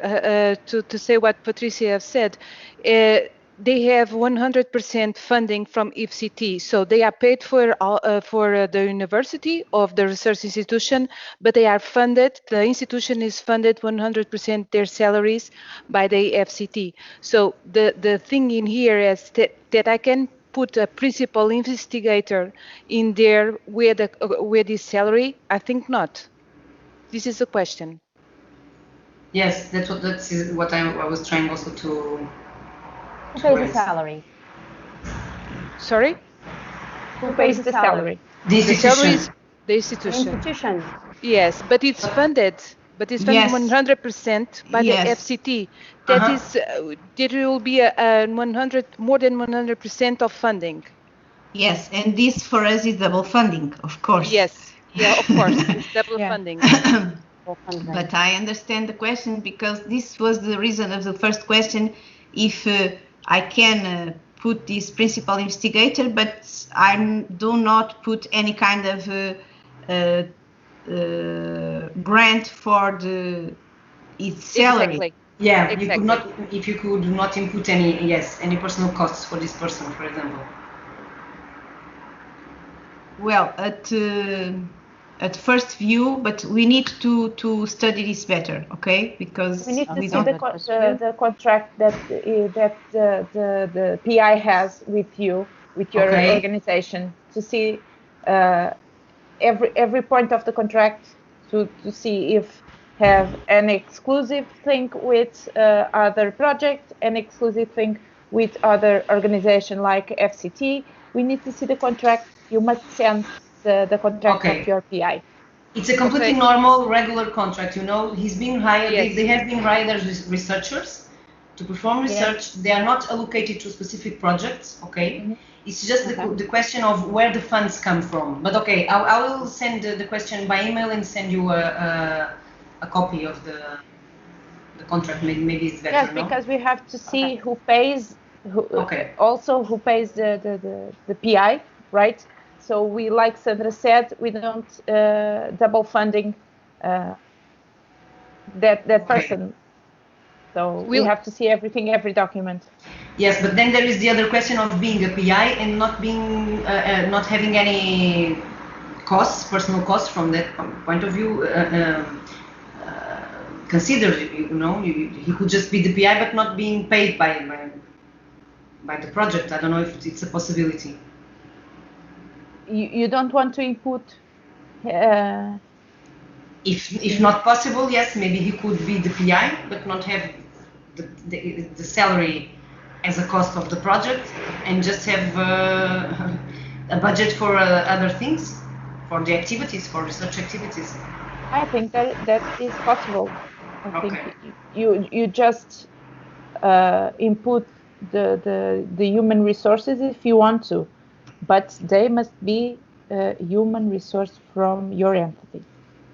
to say what Patricia has said, they have 100% funding from FCT, so they are paid for the university of the research institution, but they are funded. The institution is funded 100% their salaries by the FCT. So the thing in here is that I can put a principal investigator in there with his salary. I think not. This is the question.
Yes, that's what I was trying also to.
Who pays the salary?
Sorry?
Who pays the salary?
The institution.
The institution.
The institution.
Yes, but it's funded. But it's funded 100% by the FCT. That is, there will be more than 100% of funding.
Yes, and this for us is double funding, of course.
Yes, yeah, of course, it's double funding.
But I understand the question because this was the reason of the first question. If I can put this principal investigator, but I do not put any kind of grant for its salary.
Exactly.
Yeah, exactly. You could not, if you could not input any personal costs for this person, for example.
Well, at first view, but we need to study this better, okay? Because
we need to see the contract that the PI has with you, with your organization. to see every point of the contract to see if have an exclusive thing with other project, an exclusive thing with other organization like FCT. We need to see the contract. You must send the contract of your PI.
It's a completely normal, regular contract. You know, he's been hired.
Yes.
They have been hired as researchers to perform research. They are not allocated to specific projects. Okay, it's just the question of where the funds come from. But okay, I will send the question by email and send you a copy of the contract. Maybe it's better.
Yes, because we have to see who pays. Also, who pays the PI, right? So we, like Sandra said, we don't double funding that person. So we have to see everything, every document.
Yes, but then there is the other question of being a PI and not being, not having any costs, personal costs from that point of view. Considered, you know, he could just be the PI but not being paid by the project. I don't know if it's a possibility.
You don't want to input.
If not possible, yes, maybe he could be the PI but not have the salary as a cost of the project and just have a budget for other things, for the activities, for research activities.
I think that is possible. I think you just input the human resources if you want to, but they must be human resource from your entity.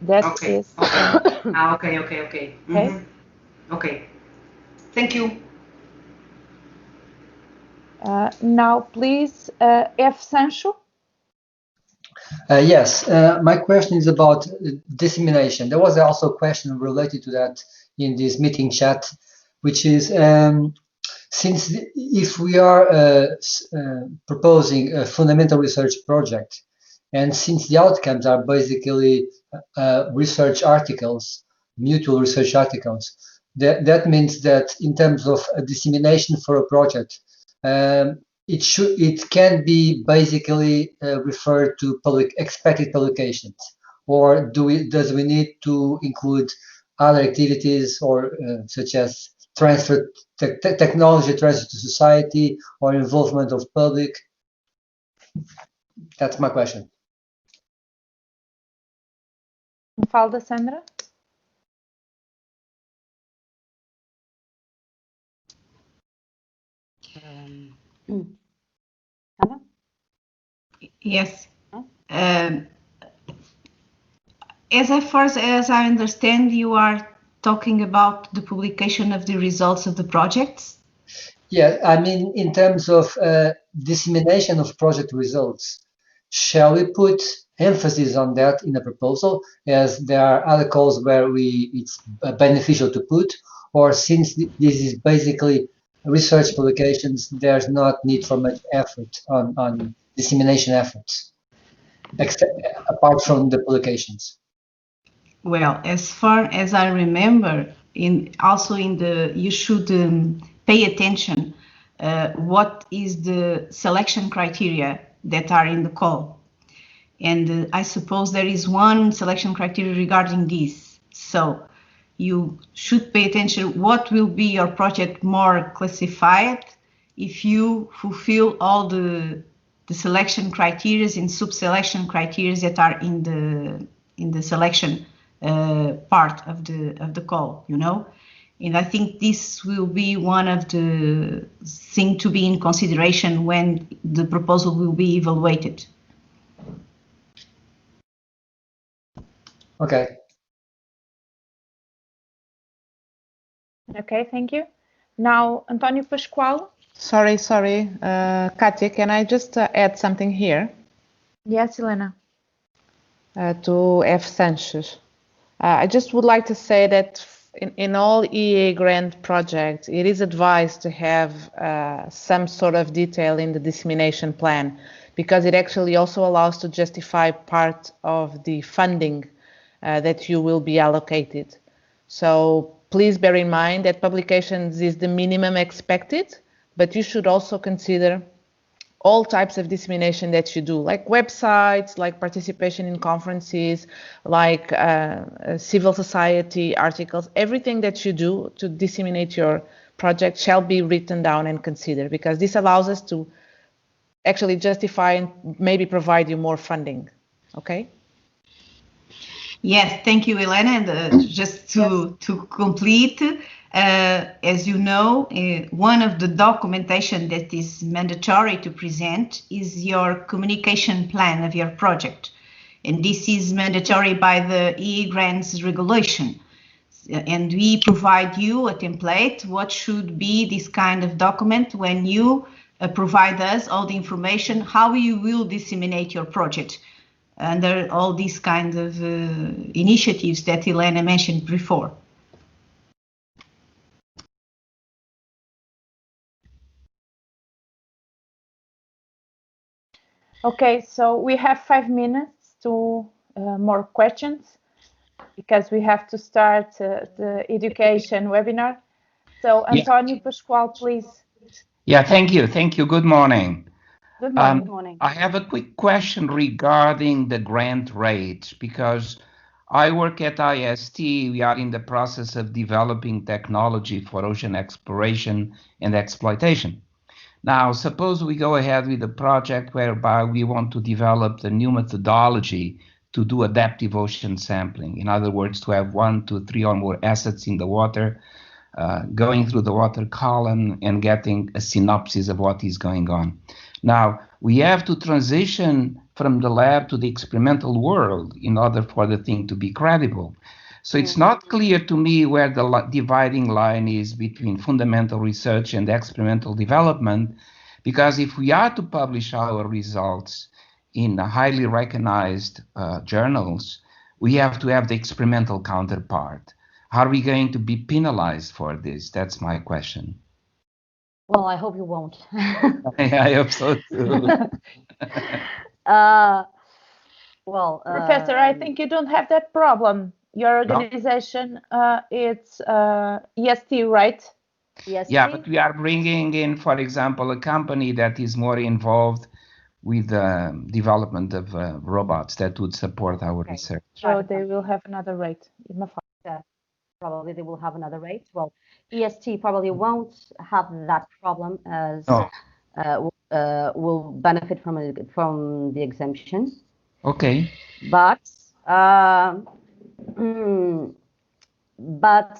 That is.
Okay.
Okay.
Okay. Thank you.
Now, please, F. Sancho.
Yes, my question is about dissemination. There was also a question related to that in this meeting chat, which is since if we are proposing a fundamental research project, and since the outcomes are basically research articles, mutual research articles, that means that in terms of a dissemination for a project, it can be basically referred to expected publications, or does we need to include other activities or such as technology transfer to society or involvement of public? That's my question.
Falda, Sandra.
Yes. As far as I understand, you are talking about the publication of the results of the projects?
Yeah, I mean, in terms of dissemination of project results, shall we put emphasis on that in the proposal, as there are other calls where it's beneficial to put, or since this is basically research publications, there's not need for much effort on dissemination efforts, apart from the publications?
Well, as far as I remember, you should pay attention what is the selection criteria that are in the call. And I suppose there is one selection criteria regarding this. So you should pay attention what will be your project more classified if you fulfill all the selection criteria and sub-selection criteria that are in the selection part of the call, you know. And I think this will be one of the things to be in consideration when the proposal will be evaluated.
Okay.
Okay, thank you. Now, António Pascoal.
Sorry, Katia, can I just add something here?
Yes, Helena.
To F. Sanchez. I just would like to say that in all EA grant projects, it is advised to have some sort of detail in the dissemination plan, because it actually also allows to justify part of the funding that you will be allocated. So please bear in mind that publications is the minimum expected, but you should also consider all types of dissemination that you do, like websites, like participation in conferences, like civil society articles, everything that you do to disseminate your project shall be written down and considered, because this allows us to actually justify and maybe provide you more funding. Okay?
Yes, thank you, Elena. And just to complete, as you know, one of the documentation that is mandatory to present is your communication plan of your project. And this is mandatory by the EE grants regulation. And we provide you a template, what should be this kind of document when you provide us all the information, how you will disseminate your project under all these kinds of initiatives that Elena mentioned before.
Okay, so we have 5 minutes to more questions, because we have to start the education webinar. So Antonio Pascual, please.
Yeah, thank you. Thank you. Good morning.
Good morning.
Good morning.
I have a quick question regarding the grant rate, because I work at IST. We are in the process of developing technology for ocean exploration and exploitation. Now, suppose we go ahead with a project whereby we want to develop the new methodology to do adaptive ocean sampling. In other words, to have 1, 2, 3 or more assets in the water, going through the water column and getting a synopsis of what is going on. Now, we have to transition from the lab to the experimental world in order for the thing to be credible. So it's not clear to me where the dividing line is between fundamental research and experimental development, because if we are to publish our results in highly recognized journals, we have to have the experimental counterpart. Are we going to be penalized for this? That's my question.
Well, I hope you won't.
I hope so too.
Professor, I think you don't have that problem. Your organization, it's EST, right?
EST?
Yeah, but we are bringing in, for example, a company that is more involved with the development of robots that would support our research.
So they will have another rate.
Yeah, probably they will have another rate. Well, EST probably won't have that problem, as will benefit from the exemption.
Okay.
But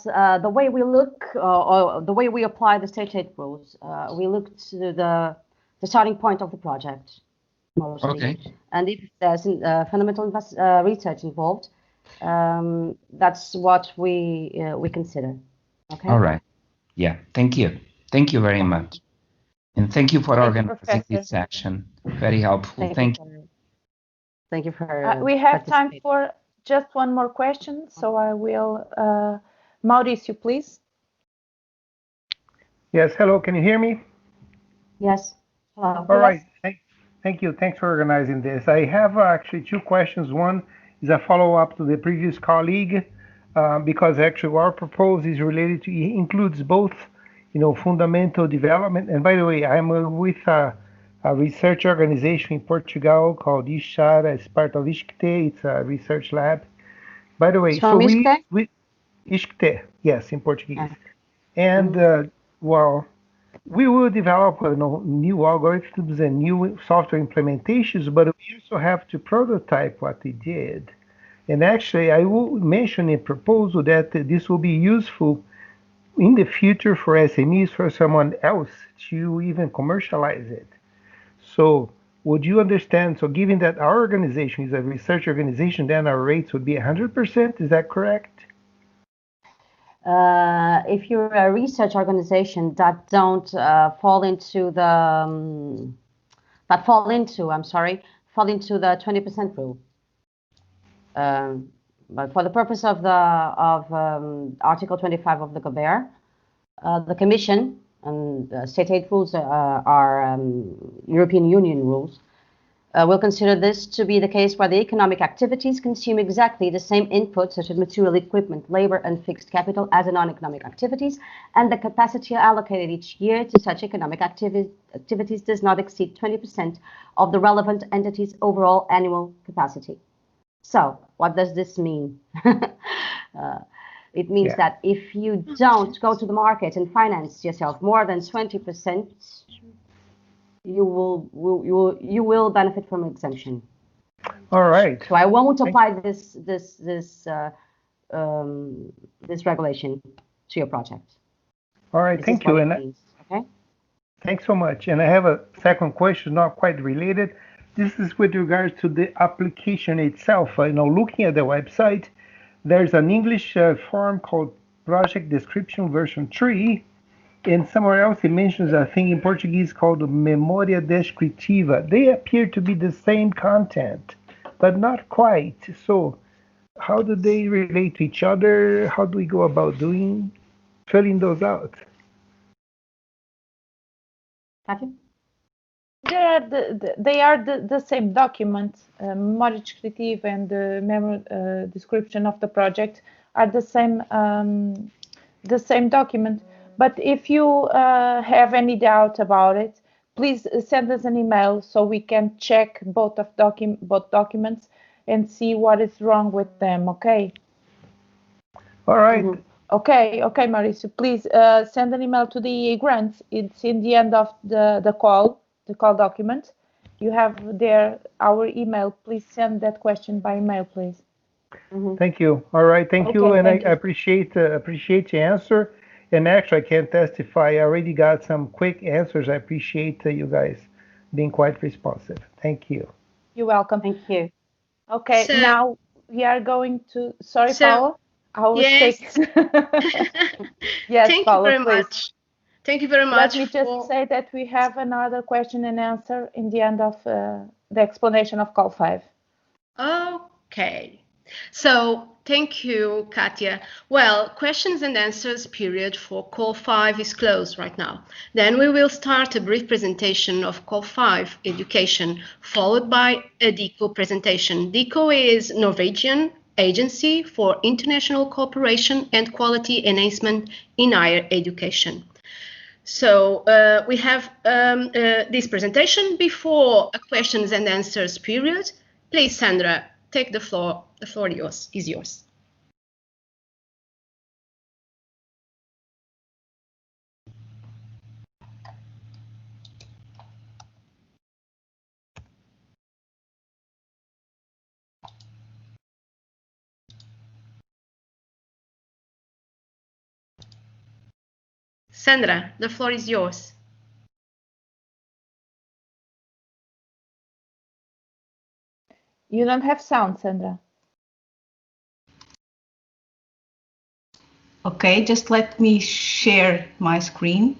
the way we look, or the way we apply the state aid rules, we look to the starting point of the project mostly.
Okay.
And if there's fundamental research involved, that's what we consider. Okay.
All right. Yeah. Thank you. Thank you very much. And thank you for organizing this session. Very helpful. Thank you.
Thank you for
we have time for just one more question, so I will Mauricio, please.
Yes, hello, can you hear me?
Yes. Hello.
All right, thank you. Thanks for organizing this. I have actually 2 questions. One is a follow-up to the previous colleague, because actually our proposal is related to, includes both, fundamental development. And by the way, I'm with a research organization in Portugal called ISHAR, as part of ISCTE. It's a research lab. By the way, so we ISCTE, yes, in Portuguese. And well, we will develop new algorithms and new software implementations, but we also have to prototype what we did. And actually, I will mention in proposal that this will be useful in the future for SMEs, for someone else to even commercialize it. So would you understand, so given that our organization is a research organization, then our rates would be 100%, is that correct?
If you're a research organization that don't fall into the 20% rule. But for the purpose of Article 25 of the GOBER, the Commission and state aid rules are European Union rules. We'll consider this to be the case where the economic activities consume exactly the same inputs, such as material, equipment, labor, and fixed capital, as the non-economic activities, and the capacity allocated each year to such economic activities does not exceed 20% of the relevant entity's overall annual capacity. So, what does this mean? It means that if you don't go to the market and finance yourself more than 20%, you will benefit from exemption.
All right.
So I won't apply this regulation to your project.
All right, thank you.
And okay.
Thanks so much. And I have a second question, not quite related. This is with regards to the application itself. Looking at the website, there's an English form called Project Description version 3. And somewhere else it mentions a thing in Portuguese called Memória Descritiva. They appear to be the same content, but not quite. So how do they relate to each other? How do we go about filling those out?
They are the same document. Memória Descritiva and the description of the project are the same document. But if you have any doubt about it, please send us an email so we can check both documents and see what is wrong with them. Okay.
All right.
Okay, Mauricio. Please send an email to the EA grants. It's in the end of the call document. You have there our email. Please send that question by email, please.
Thank you. All right. Thank you, and I appreciate your answer. And actually, I can testify. I already got some quick answers. I appreciate you guys being quite responsive. Thank you.
You're welcome.
Thank you.
Okay, so, now we are going to. Sorry, Paula.
Yes.
Yes,
Thank
Paula,
you very much. Thank you very much.
Let me just say that we have another question and answer in the end of the explanation of call 5.
Okay. So, thank you, Katia. Well, questions and answers period for call 5 is closed right now. Then we will start a brief presentation of call 5, education, followed by a DICO presentation. DICO is Norwegian Agency for International Cooperation and Quality Enhancement in Higher Education. So we have this presentation before a questions and answers period. Please, Sandra, take the floor. The floor is yours. Sandra, the floor is yours.
You don't have sound, Sandra.
Okay, just let me share my screen.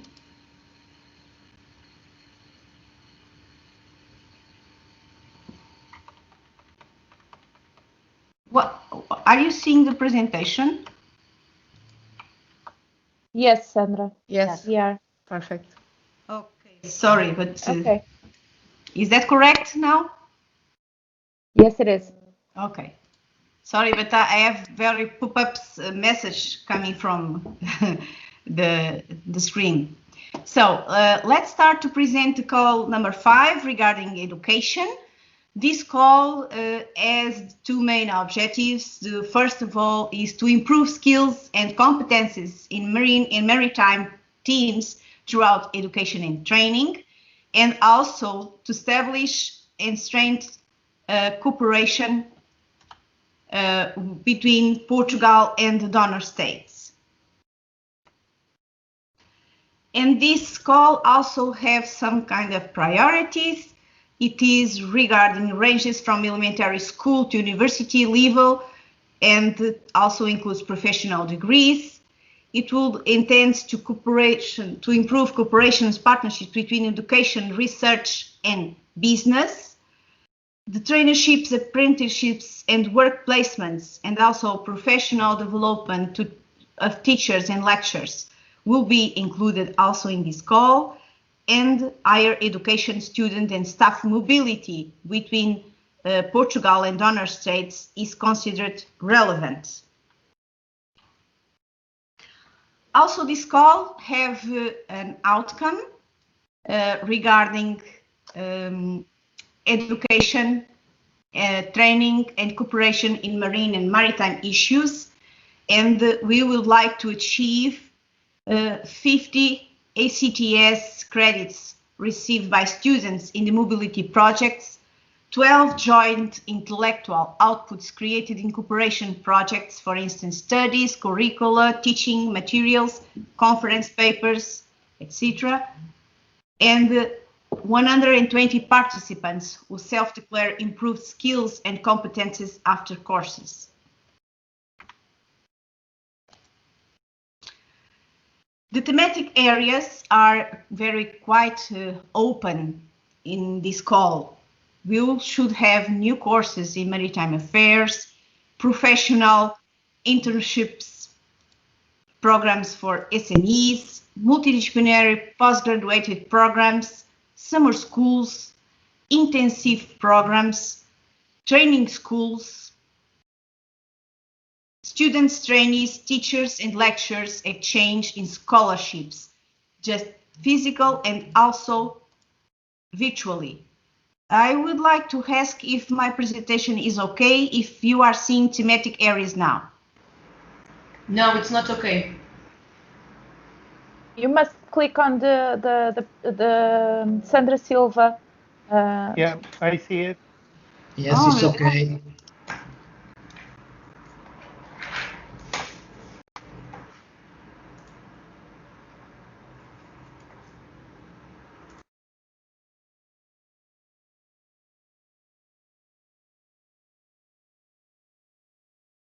What are you seeing the presentation?
Yes, Sandra.
Yes,
we are.
Perfect.
Okay, sorry, but
okay.
Is that correct now?
Yes, it is.
Okay. Sorry, but I have very pop-ups message coming from the screen. So let's start to present the call number 5 regarding education. This call has 2 main objectives. The first of all is to improve skills and competences in marine and maritime teams throughout education and training, and also to establish and strengthen cooperation between Portugal and the donor states. And this call also has some kind of priorities. It is regarding ranges from elementary school to university level, and it also includes professional degrees. It will intend to improve cooperation partnerships between education, research, and business. The traineeships, apprenticeships, and work placements, and also professional development of teachers and lecturers will be included also in this call. and higher education student and staff mobility between Portugal and donor states is considered relevant. Also, this call have an outcome regarding education, training and cooperation in marine and maritime issues, and we would like to achieve 50 ACTS credits received by students in the mobility projects, 12 joint intellectual outputs created in cooperation projects, for instance, studies, curricula, teaching materials, conference papers, etc., and 120 participants who self-declare improved skills and competences after courses. The thematic areas are very quite open in this call. We should have new courses in maritime affairs, professional internships, programs for SMEs, multidisciplinary postgraduate programs, summer schools, intensive programs, training schools, students, trainees, teachers and lecturers exchange in scholarships, just physical and also virtually. I would like to ask if my presentation is okay, if you are seeing thematic areas now.
No, it's not okay.
You must click on the Sandra Silva.
Yeah, I see it.
Yes, it's okay.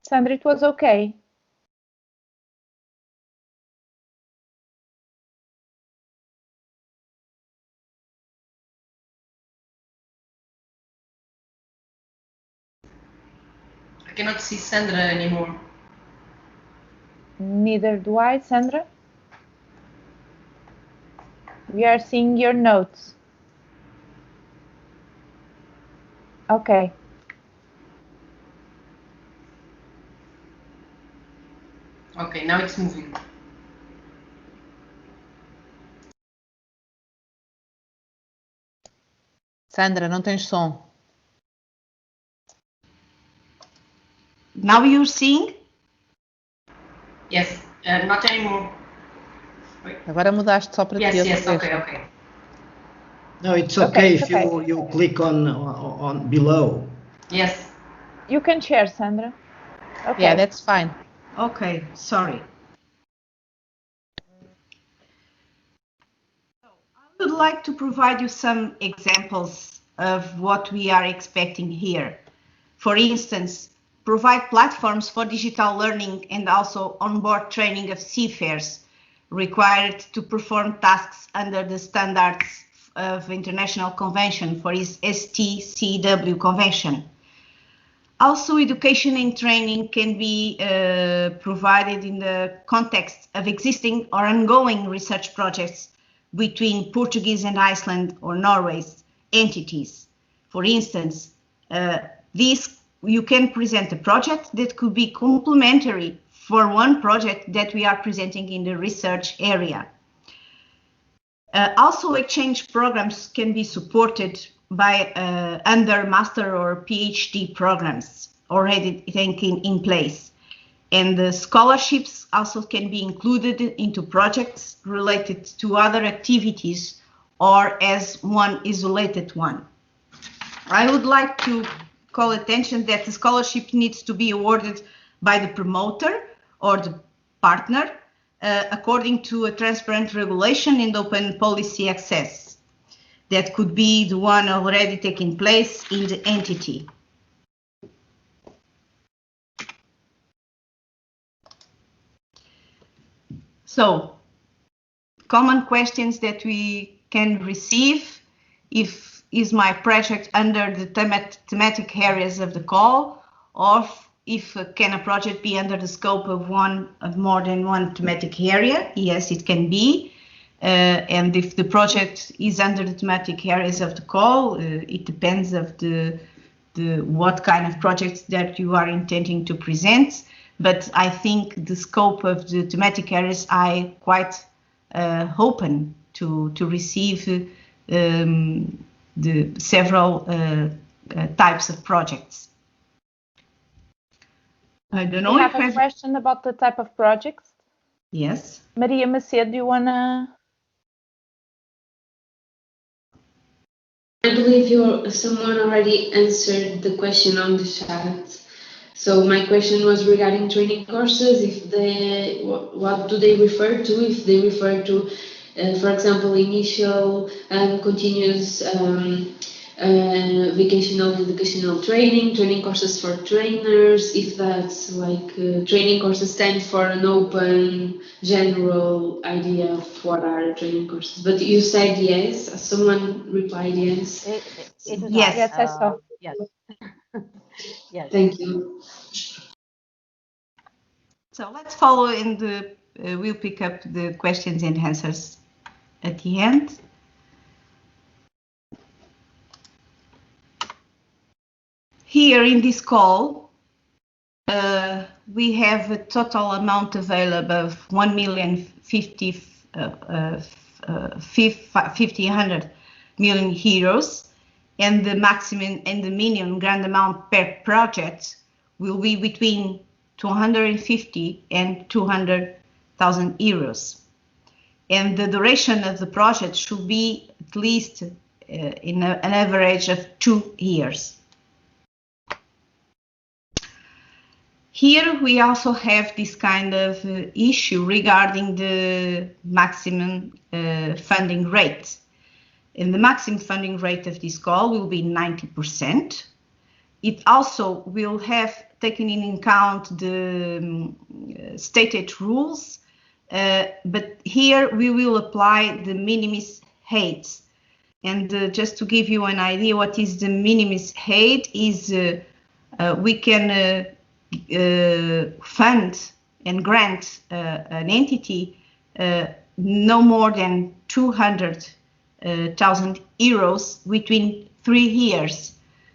Sandra, it was okay.
I cannot see Sandra anymore.
Neither do I, Sandra. We are seeing your notes. Okay.
Okay, now it's moving.
Sandra, não tens som.
Now you're seeing?
Yes, not anymore. Wait.
Agora mudaste só para ti.
Yes, okay.
No, it's okay if you click on below.
Yes.
You can share, Sandra. Okay.
Yeah, that's fine.
Okay, sorry. I would like to provide you some examples of what we are expecting here. For instance, provide platforms for digital learning and also onboard training of seafarers required to perform tasks under the standards of International Convention for its STCW Convention. Also, education and training can be provided in the context of existing or ongoing research projects between Portuguese and Iceland or Norway's entities. For instance, you can present a project that could be complementary for one project that we are presenting in the research area. Also, exchange programs can be supported by under master or PhD programs already in place. And the scholarships also can be included into projects related to other activities or as one isolated one. I would like to call attention that the scholarship needs to be awarded by the promoter or the partner according to a transparent regulation and open policy access. That could be the one already taking place in the entity. So, common questions that we can receive: is my project under the thematic areas of the call, or if can a project be under the scope of more than one thematic area? Yes, it can be. and if the project is under the thematic areas of the call, it depends of what kind of projects that you are intending to present. But I think the scope of the thematic areas are quite open to receive the several types of projects. I don't know
if I have a question about the type of projects.
Yes.
Maria Macedo, do you wanna?
I believe someone already answered the question on the chat. So my question was regarding training courses. If they, what do they refer to? If they refer to, for example, initial and continuous vocational educational training courses for trainers. If that's like training courses stand for an open, general idea of what are training courses. But you said yes. Someone replied yes.
Yes,
I saw.
Yes. Yes.
Thank you.
So let's follow and we'll pick up the questions and answers at the end. Here in this call, we have a total amount available of 1,500,000 euros, and the maximum and the minimum grant amount per project will be between 250 and 200,000 euros. And the duration of the project should be at least in an average of 2 years. Here we also have this kind of issue regarding the maximum funding rate. And the maximum funding rate of this call will be 90%. It also will have taken in account the stated rules, but here we will apply the minimis height. And just to give you an idea what is the minimis height is we can fund and grant an entity no more than 200,000 euros within 3 years.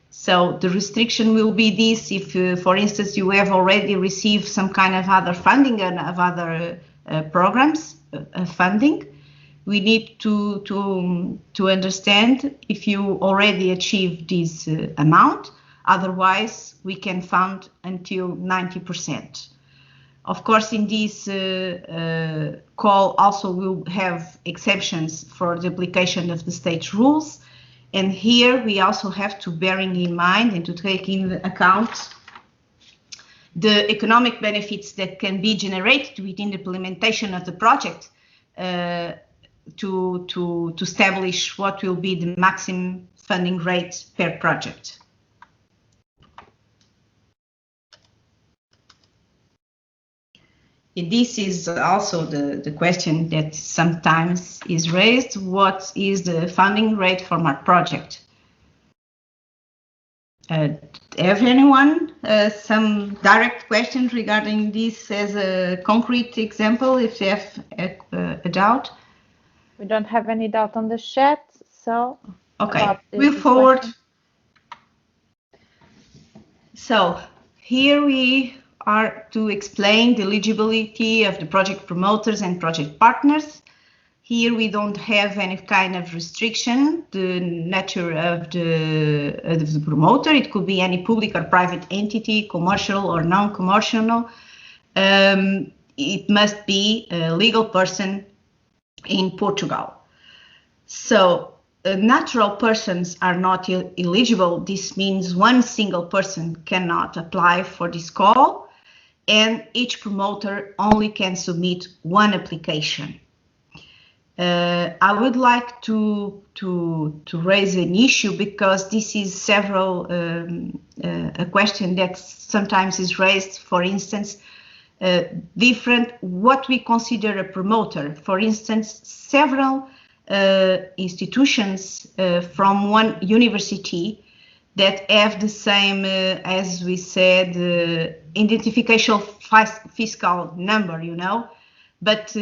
So the restriction will be this if, for instance, you have already received some kind of other funding and of other programs funding. We need to understand if you already achieved this amount. Otherwise, we can fund until 90%. Of course, in this call also will have exceptions for the application of the state rules. And here we also have to bearing in mind and to take into account the economic benefits that can be generated within the implementation of the project to establish what will be the maximum funding rate per project. This is also the question that sometimes is raised. What is the funding rate for my project? Have anyone some direct questions regarding this as a concrete example, if you have a doubt?
We don't have any doubt on the chat, so...
Okay, we'll forward. So here we are to explain the eligibility of the project promoters and project partners. Here we don't have any kind of restriction, the nature of the promoter. It could be any public or private entity, commercial or non-commercial. It must be a legal person in Portugal. So natural persons are not eligible. This means one single person cannot apply for this call, and each promoter only can submit one application. I would like to raise an issue because this is a question that sometimes is raised. For instance, what we consider a promoter. For instance, several institutions from one university that have the same, as we said, identification fiscal number, but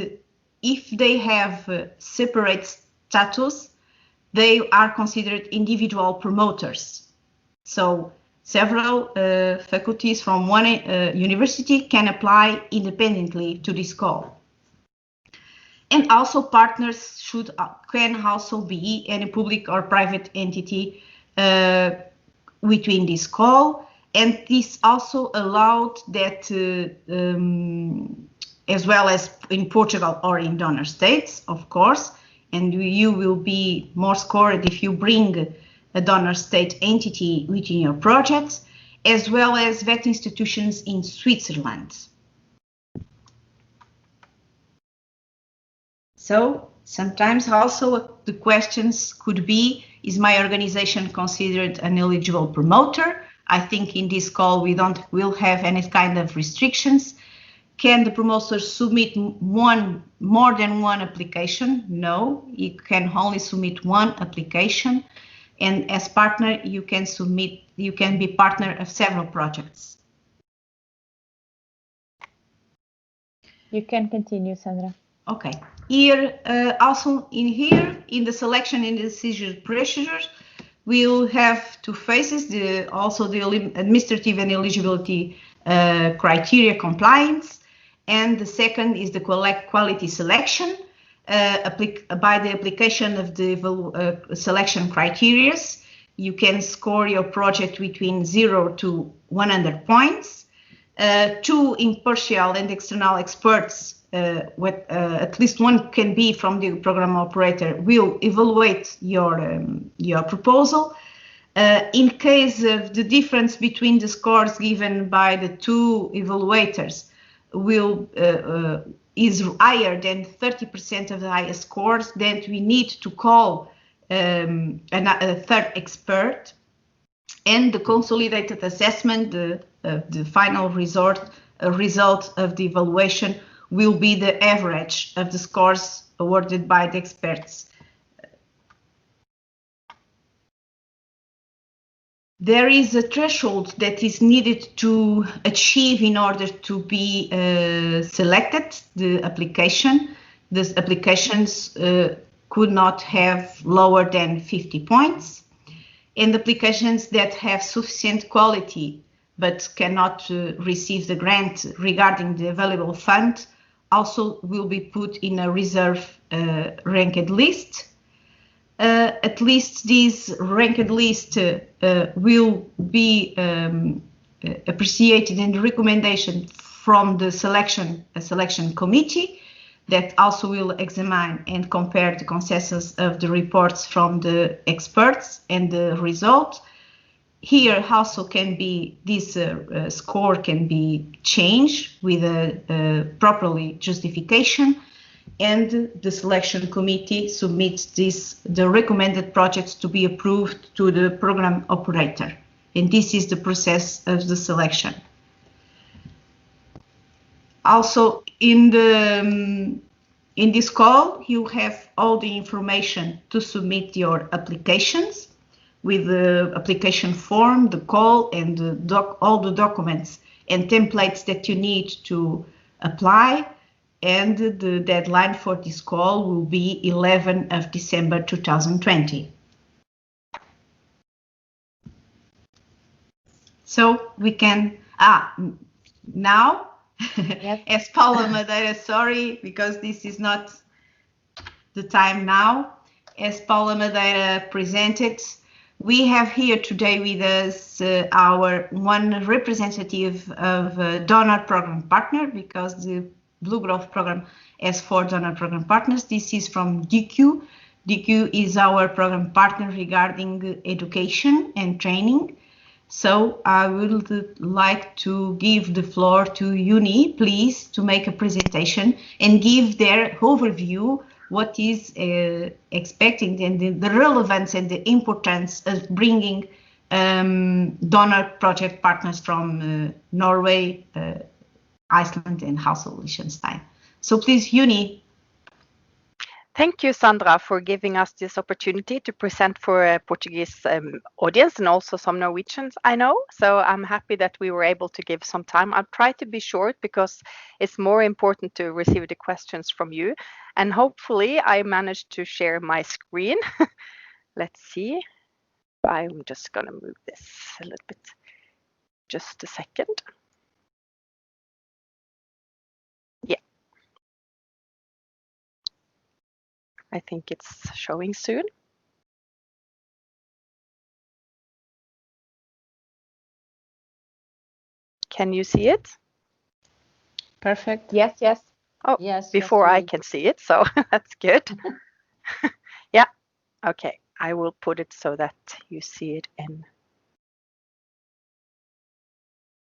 if they have separate status, they are considered individual promoters. So several faculties from one university can apply independently to this call. And also partners can also be any public or private entity within this call. And this also allowed that, as well as in Portugal or in donor states, of course, and you will be more scored if you bring a donor state entity within your project, as well as VET institutions in Switzerland. So sometimes also the questions could be, is my organization considered an eligible promoter? I think in this call we'll have any kind of restrictions. Can the promoter submit more than one application? No, you can only submit one application. And as partner, you can be partner of several projects.
You can continue, Sandra.
Okay. Here, also in the selection and decision procedures, we'll have two phases, also the administrative and eligibility criteria compliance, and the second is the quality selection by the application of the selection criteria. You can score your project between 0 to 100 points. Two impartial and external experts, at least one can be from the program operator, will evaluate your proposal. In case of the difference between the scores given by the two evaluators is higher than 30% of the highest scores, then we need to call a third expert, and the consolidated assessment, the final result of the evaluation will be the average of the scores awarded by the experts. There is a threshold that is needed to achieve in order to be selected, the application. These applications could not have lower than 50 points. And applications that have sufficient quality but cannot receive the grant regarding the available fund also will be put in a reserve ranked list. At least this ranked list will be appreciated in the recommendation from the selection committee that also will examine and compare the consensus of the reports from the experts and the result. Here also can be this score can be changed with a properly justification, and the selection committee submits the recommended projects to be approved to the program operator, and this is the process of the selection. Also in this call you have all the information to submit your applications, with the application form, the call, and all the documents and templates that you need to apply. And the deadline for this call will be 11 of December 2020. So we can, now, yes. As Paula Madeira, sorry, because this is not the time now. As Paula Madeira presented, we have here today with us our one representative of donor program partner, because the Blue Growth program has 4 donor program partners. This is from DQ. DQ is our program partner regarding education and training. So I would like to give the floor to Uni, please, to make a presentation and give their overview what is expecting and the relevance and the importance of bringing donor project partners from Norway, Iceland, and also Liechtenstein. So please, Uni.
Thank you, Sandra, for giving us this opportunity to present for a Portuguese audience and also some Norwegians I know. So I'm happy that we were able to give some time. I'll try to be short because it's more important to receive the questions from you. And hopefully I managed to share my screen. Let's see. I'm just going to move this a little bit. Just a second. Yeah. I think it's showing soon. Can you see it?
Perfect.
Yes, yes.
Oh,
Yes.
before
yes,
I can see it, so that's good. Yeah, okay. I will put it so that you see it in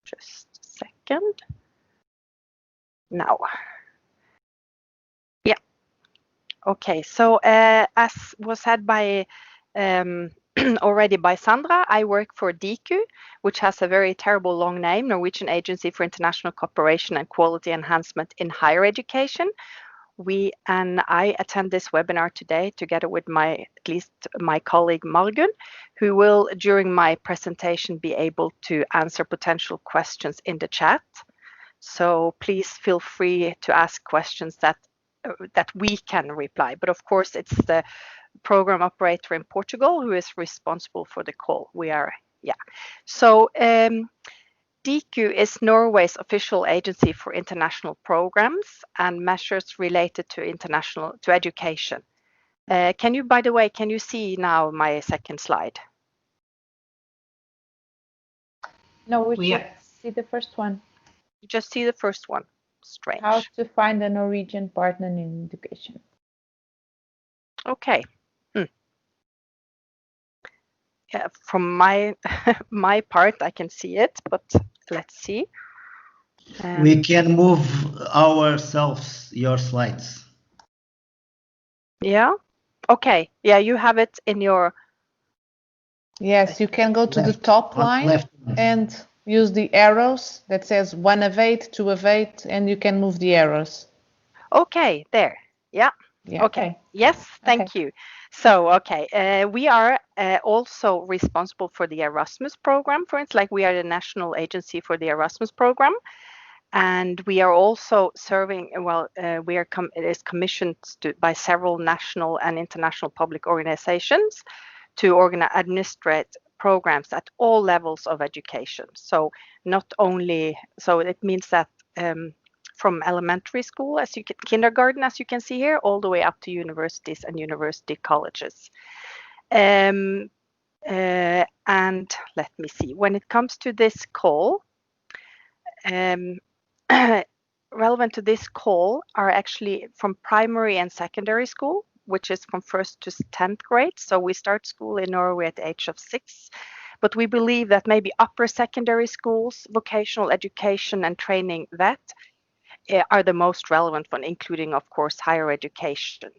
just a second. Now. Yeah. Okay, so as was said by already by Sandra, I work for DIKU, which has a very terrible long name, Norwegian Agency for International Cooperation and Quality Enhancement in Higher Education. I attend this webinar today together with at least my colleague Margun, who will during my presentation be able to answer potential questions in the chat. So please feel free to ask questions that we can reply. But of course, it's the program operator in Portugal who is responsible for the call. So DIKU is Norway's official agency for international programs and measures related to education. By the way, can you see now my second slide?
No, we should see the first one.
You just see the first one. Strange.
How to find a Norwegian partner in education.
Okay. Yeah, from my my part, I can see it, but let's see.
We can move ourselves your slides.
Yeah. Okay. Yeah, you have it in your.
Yes, you can go to the top line and use the arrows that says 1 of 8, 2 of 8, and you can move the arrows.
Okay, there. Yeah. Okay. Yes, thank you. So, we are also responsible for the Erasmus program, for instance, like we are the national agency for the Erasmus program. And we are also serving, it is commissioned by several national and international public organizations to administrate programs at all levels of education. So it means that from elementary school, kindergarten, as you can see here, all the way up to universities and university colleges. And let me see, when it comes to this call, relevant to this call are actually from primary and secondary school, which is from 1st to 10th grade. So we start school in Norway at the age of 6, but we believe that maybe upper secondary schools, vocational education and training, that are the most relevant one, including, of course, higher education.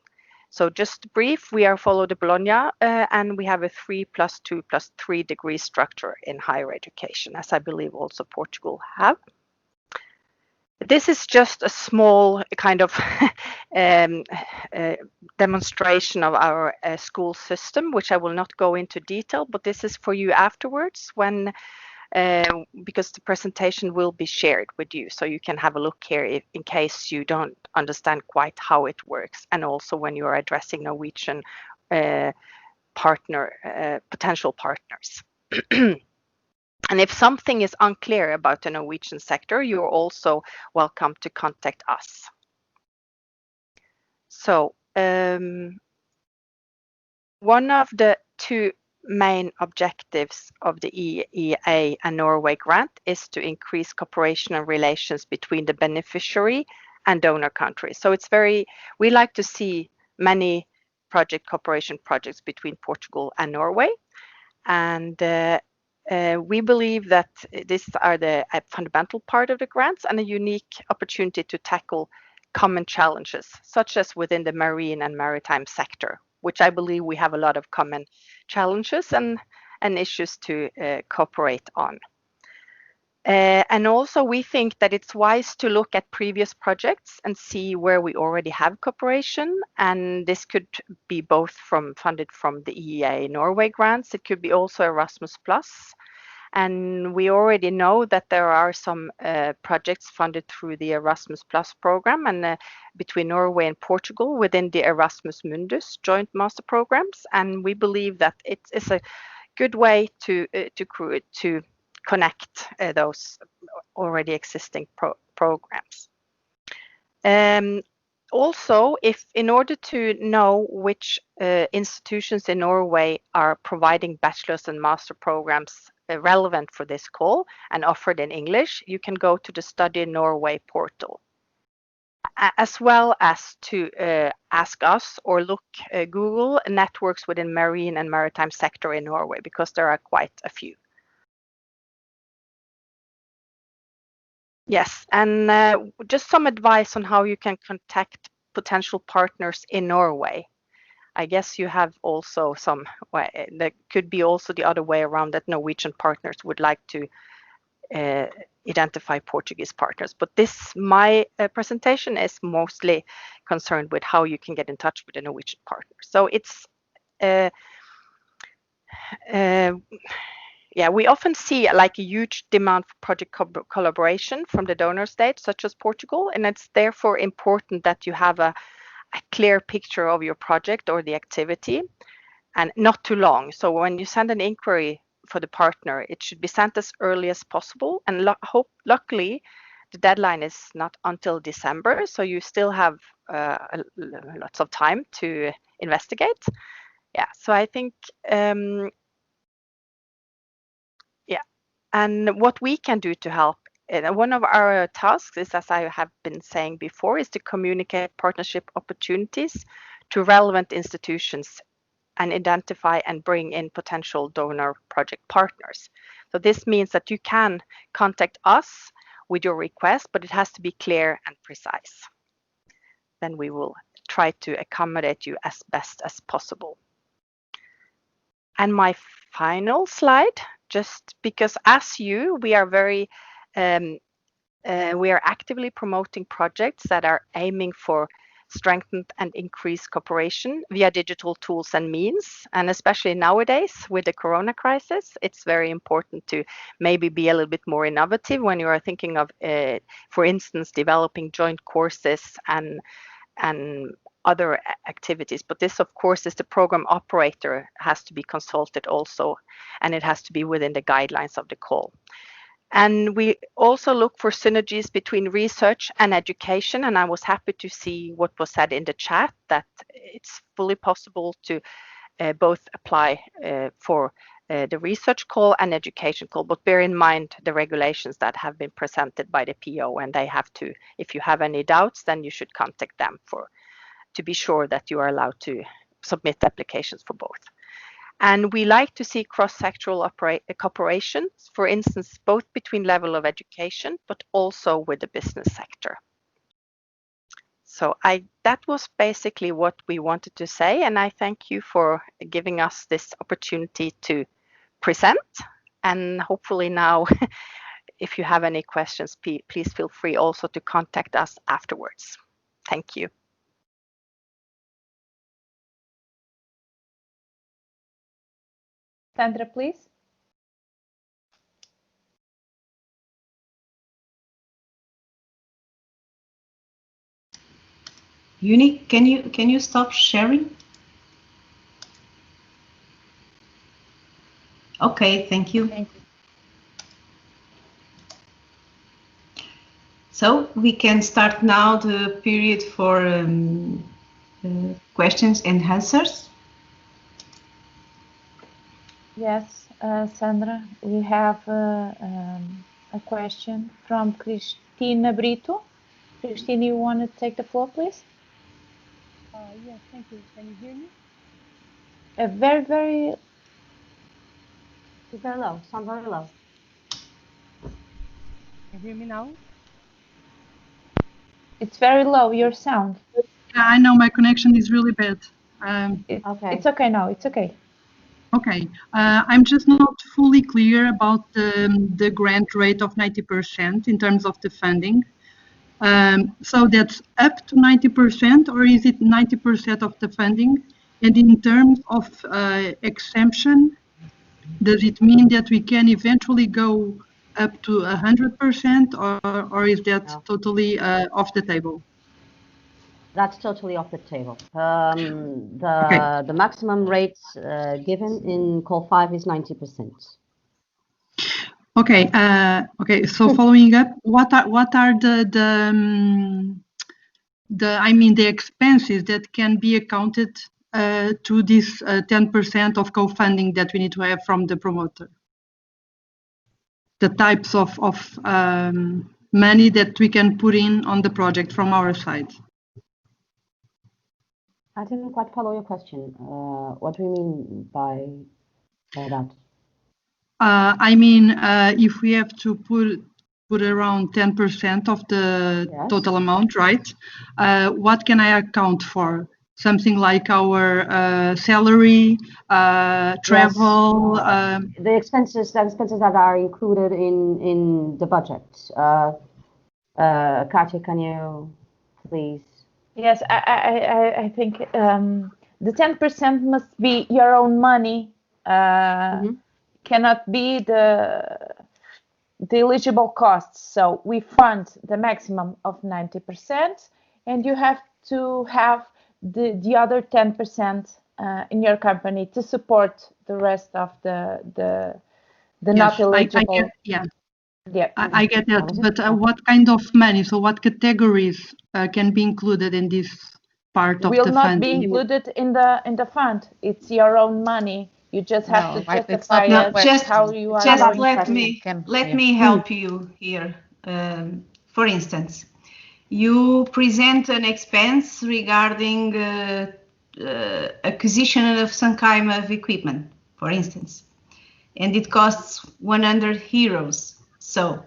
So just brief, we are follow the Bologna and we have a 3+2+3 degree structure in higher education, as I believe also Portugal have. This is just a small kind of demonstration of our school system, which I will not go into detail, but this is for you afterwards because the presentation will be shared with you. So you can have a look here in case you don't understand quite how it works. And also when you are addressing Norwegian potential partners. And if something is unclear about the Norwegian sector, you're also welcome to contact us. So one of the two main objectives of the EEA and Norway grant is to increase cooperation and relations between the beneficiary and donor countries. So we like to see many cooperation projects between Portugal and Norway. And we believe that these are the fundamental part of the grants and a unique opportunity to tackle common challenges, such as within the marine and maritime sector, which I believe we have a lot of common challenges and issues to cooperate on. And also we think that it's wise to look at previous projects and see where we already have cooperation. And this could be both funded from the EEA Norway grants. It could be also Erasmus+. And we already know that there are some projects funded through the Erasmus Plus program and between Norway and Portugal within the Erasmus Mundus joint master programs. And we believe that it's a good way to connect those already existing programs. Also, if in order to know which institutions in Norway are providing bachelor's and master programs relevant for this call and offered in English, you can go to the Study Norway portal, as well as to ask us or look Google networks within marine and maritime sector in Norway, because there are quite a few. Yes, and just some advice on how you can contact potential partners in Norway. I guess you have also some, well, that could be also the other way around, that Norwegian partners would like to identify Portuguese partners. But my presentation is mostly concerned with how you can get in touch with a Norwegian partner. So it's, yeah, we often see like a huge demand for project collaboration from the donor states, such as Portugal, and it's therefore important that you have a clear picture of your project or the activity, and not too long. So when you send an inquiry for the partner, it should be sent as early as possible. And luckily, the deadline is not until December, so you still have lots of time to investigate. Yeah, so I think, yeah. And what we can do to help, one of our tasks is, as I have been saying before, is to communicate partnership opportunities to relevant institutions and identify and bring in potential donor project partners. So this means that you can contact us with your request, but it has to be clear and precise. Then we will try to accommodate you as best as possible. And my final slide, just because as we are very, we are actively promoting projects that are aiming for strengthened and increased cooperation via digital tools and means. And especially nowadays with the Corona crisis, it's very important to maybe be a little bit more innovative when you are thinking of, for instance, developing joint courses and other activities. But this, of course, is the program operator has to be consulted also, and it has to be within the guidelines of the call. And we also look for synergies between research and education. And I was happy to see what was said in the chat, that it's fully possible to both apply for the research call and education call. But bear in mind the regulations that have been presented by the PO, and they have to, if you have any doubts, then you should contact them to be sure that you are allowed to submit applications for both. And we like to see cross-sectoral cooperation, for instance, both between level of education, but also with the business sector. So that was basically what we wanted to say, and I thank you for giving us this opportunity to present. And hopefully now, if you have any questions, please feel free also to contact us afterwards. Thank you.
Sandra, please.
Uni, can you stop sharing? Okay, thank you.
Thank you.
So we can start now the period for questions and answers.
Yes, Sandra, we have a question from Cristina Brito. Cristina, you want to take the floor, please?
Yes, thank you. Can you hear me?
Very.
It's very low. Sound very low.
Can you hear me now?
It's very low, your sound.
Yeah, I know my connection is really bad.
It's okay now. It's okay.
Okay, I'm just not fully clear about the grant rate of 90% in terms of the funding. So that's up to 90%, or is it 90% of the funding? And in terms of exemption, does it mean that we can eventually go up to 100%, or is that totally off the table?
That's totally off the table. The maximum rates given in call 5 is 90%.
Okay. Okay. So following up, what are the expenses that can be accounted to this 10% of co-funding that we need to have from the promoter? The types of money that we can put in on the project from our side.
I didn't quite follow your question. What do you mean by that?
I mean, if we have to put around 10% of the total amount, right? What can I account for? Something like our salary, travel.
The expenses that are included in the budget. Katja, can you please?
Yes, I think the 10% must be your own money. Cannot be the eligible costs. So we fund the maximum of 90%, and you have to have the other 10% in your company to support the rest of the not eligible.
I get that, but what kind of money? So what categories can be included in this part of the funding?
Will not be included in the fund. It's your own money. You just have to justify how you are.
Just let me help you here. For instance, you present an expense regarding acquisition of some kind of equipment, for instance, and it costs 100 euros. So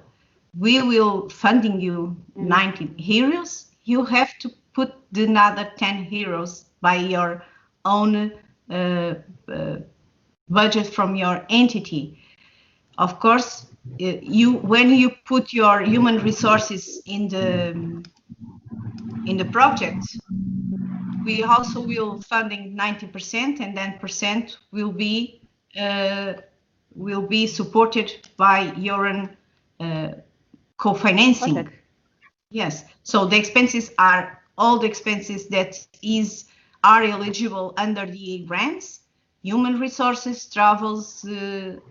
we will funding you 90 euros. You have to put another 10 euros by your own budget from your entity. Of course, when you put your human resources in the project, we also will funding 90%, and then percent will be supported by your own co-financing. Yes. So the expenses are all the expenses that are eligible under the grants. Human resources, travels,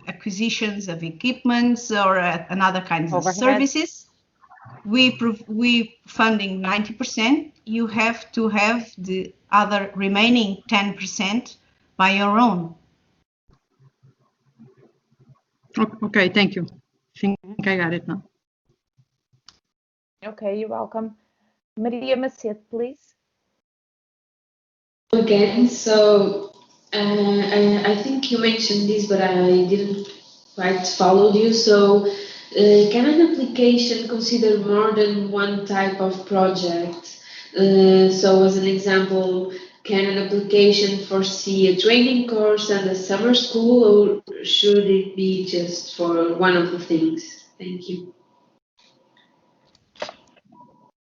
acquisitions of equipments, or another kinds of services. We funding 90%. You have to have the other remaining 10% by your own.
Okay, thank you. I think I got it now.
Okay, you're welcome. Maria Macedo, please.
Again, so I think you mentioned this, but I didn't quite follow you. So can an application consider more than one type of project? So as an example, can an application foresee a training course and a summer school, or should it be just for one of the things? Thank you.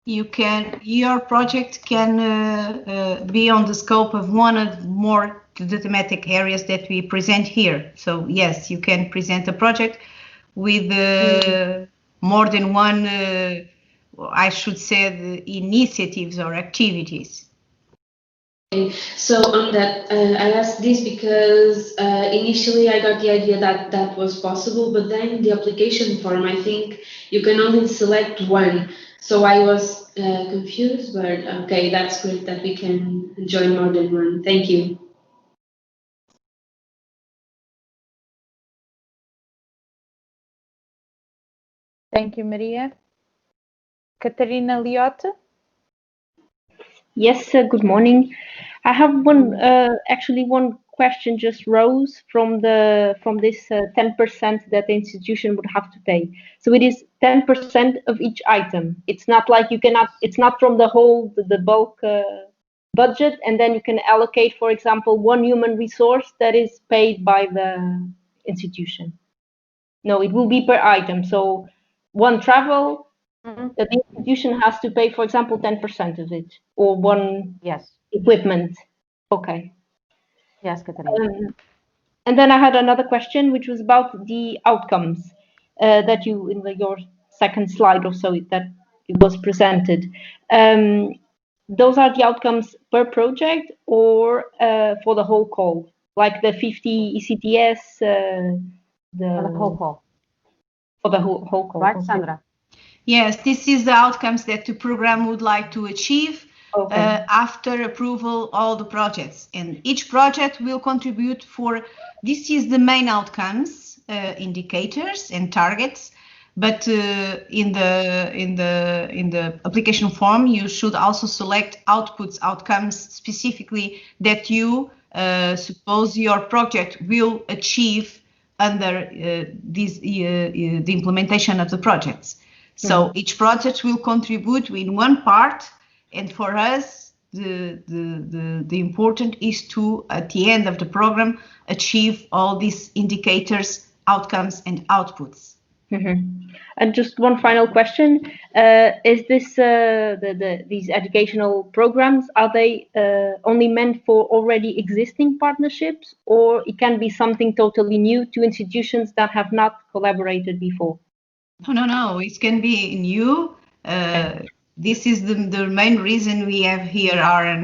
Your project can be on the scope of one of more the thematic areas that we present here. So yes, you can present a project with more than one, I should say, the initiatives or activities.
So on that, I asked this because initially I got the idea that that was possible, but then the application form, I think you can only select one. So I was confused, but okay, that's great that we can join more than one. Thank you.
Thank you, Maria. Catarina Liotta.
Yes, good morning. I have actually one question just rose from this 10% that the institution would have to pay. So it is 10% of each item. It's not like you cannot. It's not from the whole the bulk budget, and then you can allocate, for example, one human resource that is paid by the institution. No, it will be per item. So one travel, that the institution has to pay, for example, 10% of it, or one equipment. Okay.
Yes, Katarina.
And then I had another question, which was about the outcomes that you, in your second slide or so, that it was presented. Those are the outcomes per project or for the whole call, like the 50 ECTS?
For the whole call.
For the whole call.
Right, Sandra?
Yes, this is the outcomes that the program would like to achieve after approval all the projects. And each project will contribute for, this is the main outcomes, indicators and targets. But in the application form, you should also select outputs, outcomes specifically that you suppose your project will achieve under the implementation of the projects. So each project will contribute in one part, and for us, the important is to, at the end of the program, achieve all these indicators, outcomes, and outputs.
And just one final question: is this these educational programs, are they only meant for already existing partnerships, or it can be something totally new to institutions that have not collaborated before?
No, it can be new. This is the main reason we have here our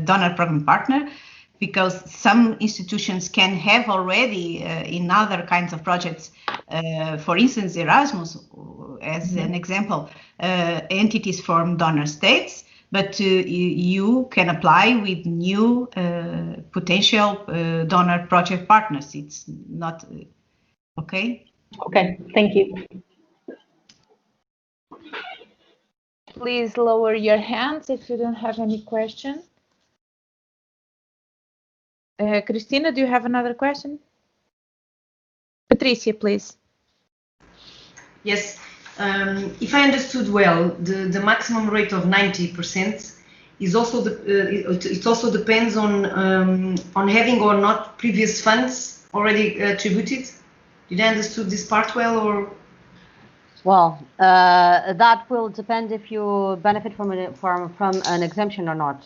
donor program partner, because some institutions can have already in other kinds of projects, for instance, Erasmus, as an example, entities from donor states, but you can apply with new potential donor project partners. It's not, okay?
Okay, thank you.
Please lower your hands if you don't have any question. Christina, do you have another question? Patricia, please.
Yes, if I understood well, the maximum rate of 90% is also it also depends on having or not previous funds already attributed. Did I understood this part well, or?
Well, that will depend if you benefit from an exemption or not.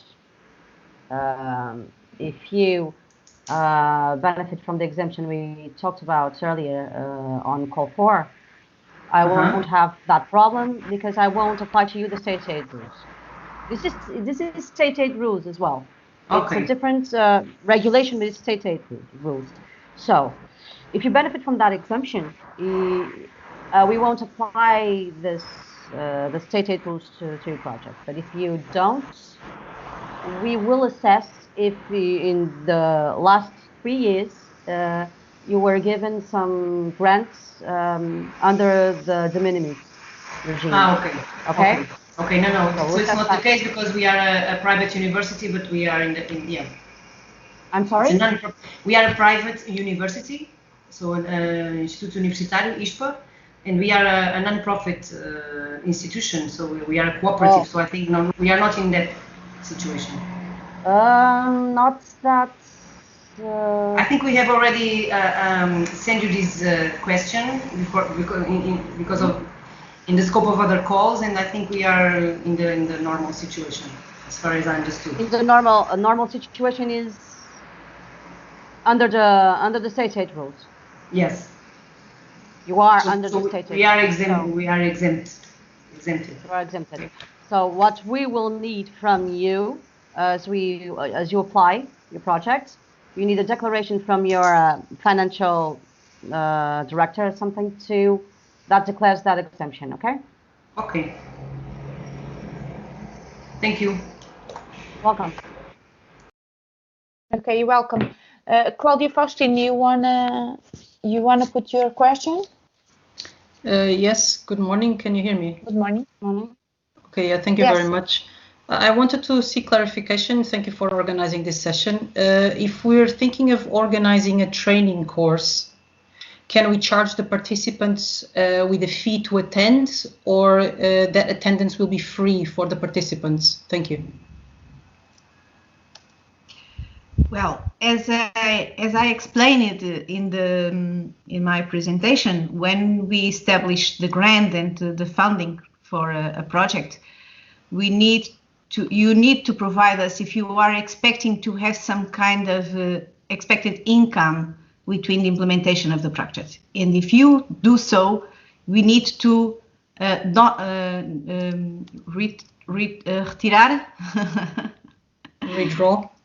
If you benefit from the exemption we talked about earlier on call 4, I won't have that problem because I won't apply to you the state aid rules. This is state aid rules as well. Okay. It's a different regulation, but it's state aid rules. So, if you benefit from that exemption, we won't apply this the state aid rules to your project. But if you don't, we will assess if in the last 3 years you were given some grants under the de minimis regime. Okay.
Okay. No. So it's not the case because we are a private university, but we are in
I'm sorry.
We are a private university, so Instituto Universitário ISPA. And we are a non-profit institution, so we are a cooperative. So I think we are not in that situation.
Not that.
I think we have already sent you this question before, because of in the scope of other calls, and I think we are in the normal situation as far as I understood.
In the normal situation is under the state aid rules.
Yes.
You are under the state aid.
We are exempt. We are exempted.
You are exempted. So what we will need from you, as you apply your project, you need a declaration from your financial director or something that declares that exemption. Okay.
Okay. Thank you.
Welcome.
Okay, you're welcome. Claudia Faustin, you wanna put your question?
Yes. Good morning. Can you hear me?
Good morning.
Okay. Thank you very much. I wanted to seek clarification. Thank you for organizing this session. If we're thinking of organizing a training course, can we charge the participants with a fee to attend, or that attendance will be free for the participants? Thank you.
Well, as I explained it in my presentation, when we establish the grant and the funding for a project, you need to provide us, if you are expecting to have some kind of expected income between the implementation of the project, and if you do so, we need to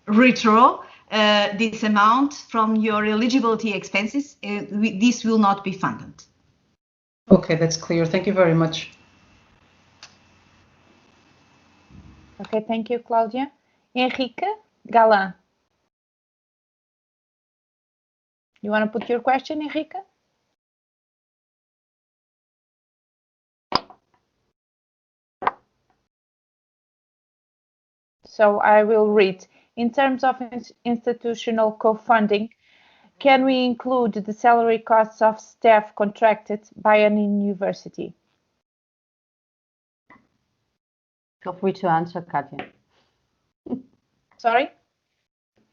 withdraw this amount from your eligibility expenses. This will not be funded.
Okay, that's clear. Thank you very much.
Okay, thank you, Claudia. Henrique Galan. You want to put your question, Henrique? So I will read. In terms of institutional co-funding, can we include the salary costs of staff contracted by an university?
Feel free to answer, Katja.
Sorry?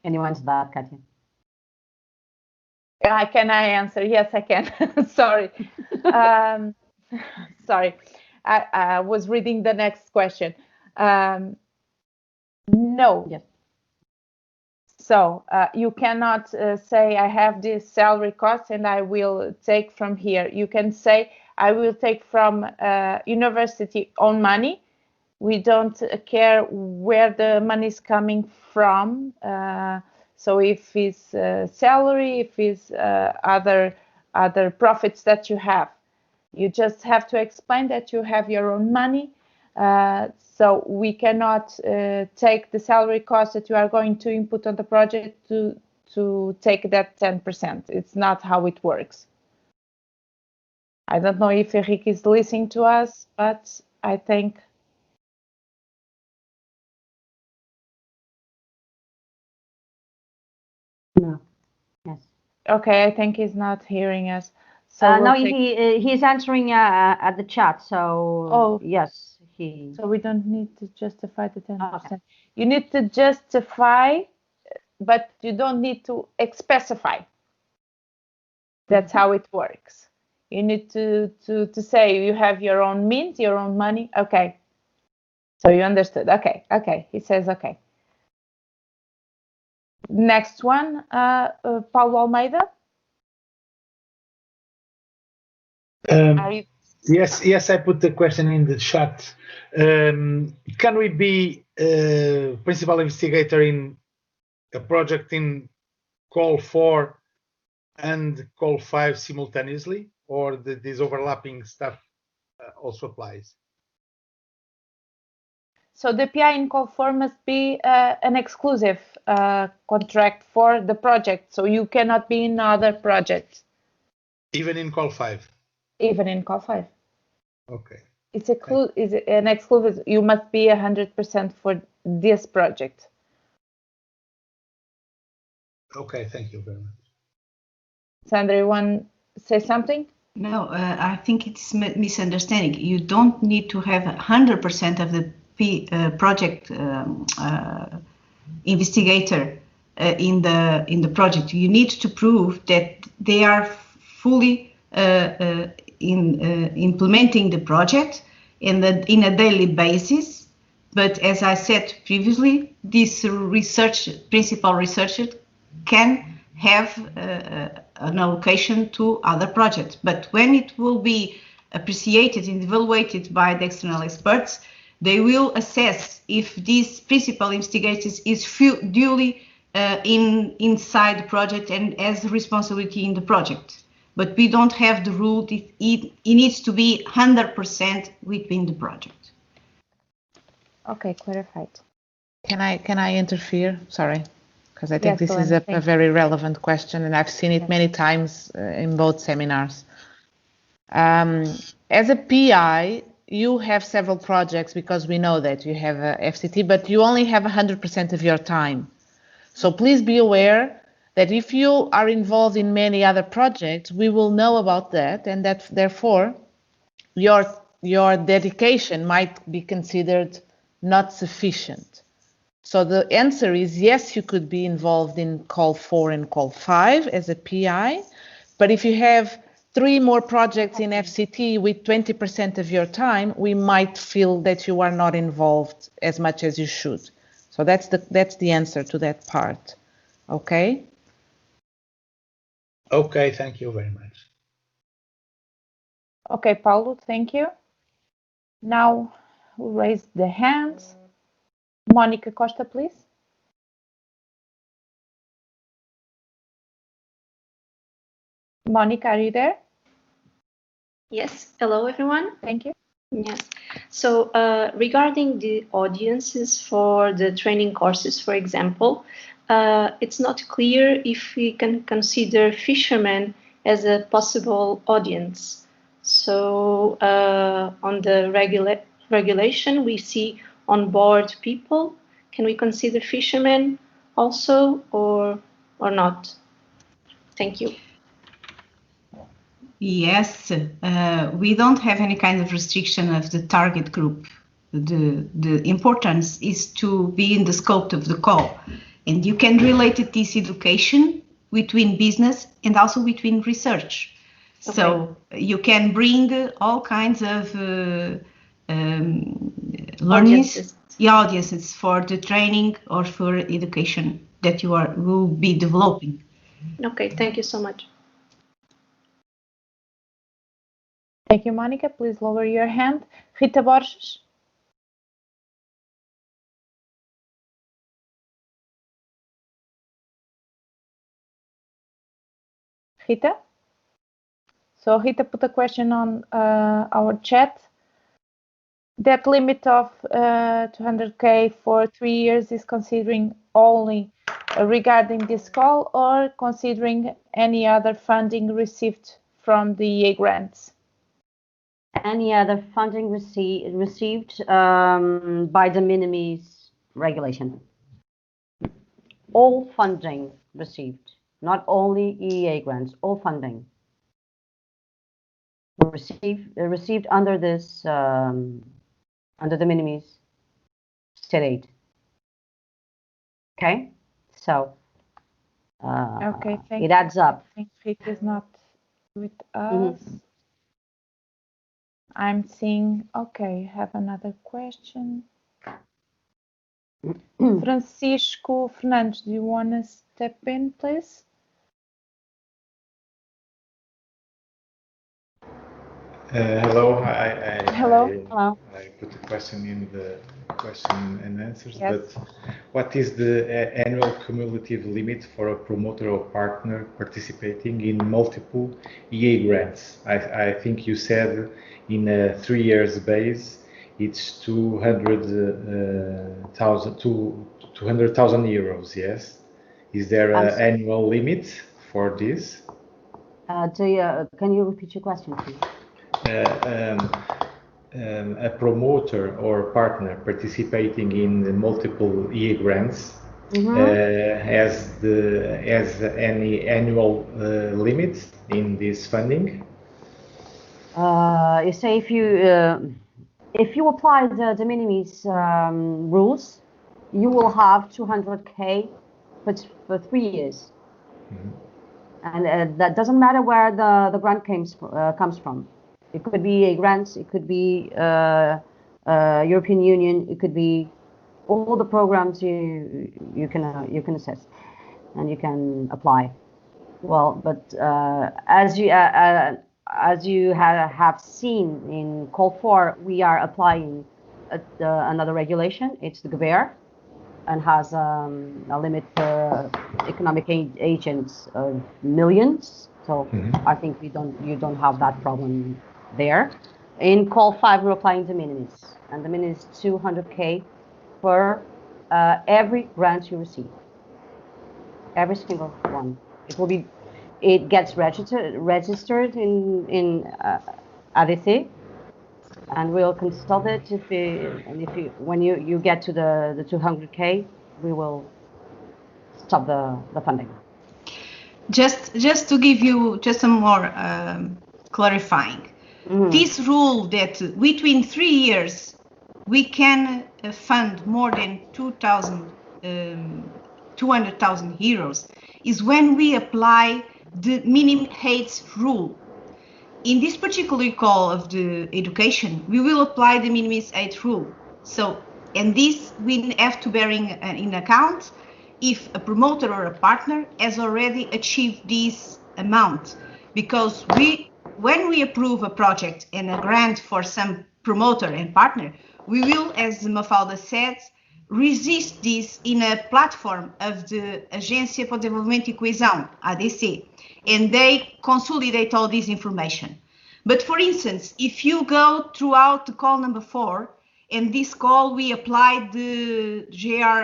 Can you answer that, Katja?
Can I answer? Yes, I can. Sorry. Sorry. I was reading the next question. No.
Yes.
So you cannot say I have this salary cost and I will take from here. You can say I will take from university own money. We don't care where the money is coming from. So if it's salary, if it's other profits that you have, you just have to explain that you have your own money. So we cannot take the salary cost that you are going to input on the project to take that 10%. It's not how it works. I don't know if Henrique is listening to us, but I think.
No. Yes.
Okay, I think he's not hearing us. So
no, he's answering at the chat. So yes.
So we don't need to justify the 10%. Okay. You need to justify, but you don't need to specify. That's how it works. You need to say you have your own means, your own money. Okay. So you understood. Okay. Okay. He says okay. Next one, Paulo Almeida.
Yes, I put the question in the chat. Can we be principal investigator in a project in call 4 and call 5 simultaneously, or this overlapping stuff also applies?
So the PI in call 4 must be an exclusive contract for the project, so you cannot be in other projects.
Even in call 5?
Even in call 5.
Okay.
It's an exclusive. You must be 100% for this project.
Okay, thank you very much.
Sandra, you want to say something?
No, I think it's misunderstanding. You don't need to have 100% of the project investigator in the project. You need to prove that they are fully implementing the project in a daily basis. But as I said previously, this principal researcher can have an allocation to other projects. But when it will be appreciated and evaluated by the external experts, they will assess if this principal investigator is duly inside the project and has responsibility in the project. But we don't have the rule. It needs to be 100% within the project.
Okay, clarified.
Can I interfere? Sorry, because I think
yes,
this is a very relevant question, and I've seen it many times in both seminars. As a PI, you have several projects because we know that you have a FCT, but you only have 100% of your time. So please be aware that if you are involved in many other projects, we will know about that, and that therefore your dedication might be considered not sufficient. So the answer is yes, you could be involved in call 4 and call 5 as a PI, but if you have 3 more projects in FCT with 20% of your time, we might feel that you are not involved as much as you should. So that's the answer to that part. Okay?
Okay, thank you very much.
Okay, Paulo, thank you. Now raise the hands. Monica Costa, please. Monica, are you there?
Yes. Hello, everyone.
Thank you.
Yes. So regarding the audiences for the training courses, for example, it's not clear if we can consider fishermen as a possible audience. So on the regulation, we see on board people. Can we consider fishermen also or not? Thank you.
Yes, we don't have any kind of restriction of the target group. The importance is to be in the scope of the call. And you can relate this education between business and also between research. Okay. So you can bring all kinds of audiences for the training or for education that you will be developing.
Okay, thank you so much.
Thank you, Monica. Please lower your hand. Rita Borges. Rita? So Rita put a question on our chat. That limit of 200K for 3 years is considering only regarding this call or considering any other funding received from the EA grants?
Any other funding received by the minimis regulation. All funding received, not only EA grants, all funding received under this under the minimis state aid. Okay, so
okay,
it adds up.
I think Rita is not with us. I'm seeing, okay, have another question. Francisco Fernandes, do you want to step in, please?
Hello.
Hello.
I put the question in the question and answers,
yes.
But what is the annual cumulative limit for a promoter or partner participating in multiple EA grants? I think you said in a 3 years base, it's 200,000 euros, yes? Is there an annual limit for this?
Can you repeat your question, please?
A promoter or partner participating in multiple EA grants has any annual limit in this funding?
You say if you apply the de minimis rules, you will have 200K for 3 years, and that doesn't matter where the grant comes from. It could be a grant, it could be European Union, it could be all the programs you can assess and you can apply. Well, but as you have seen in call 4, we are applying another regulation. It's the GBER and has a limit for economic agents of millions. So I think you don't have that problem there. In call 5, we're applying the minimis, and the minimis is 200K for every grant you receive, every single one. It gets registered in ADC, and we'll consult it. When you get to the 200K, we will stop the funding.
Just to give you just some more clarifying. This rule that between 3 years we can fund more than 200,000 euros is when we apply the minimum height rule. In this particular call of the education, we will apply the minimum height rule. So, and this we have to bear in account if a promoter or a partner has already achieved this amount, because when we approve a project and a grant for some promoter and partner, we will, as Mafalda said, resist this in a platform of the Agência para o Desenvolvimento e Coesão, ADC, and they consolidate all this information. But for instance, if you go throughout the call number 4, and this call we applied the GR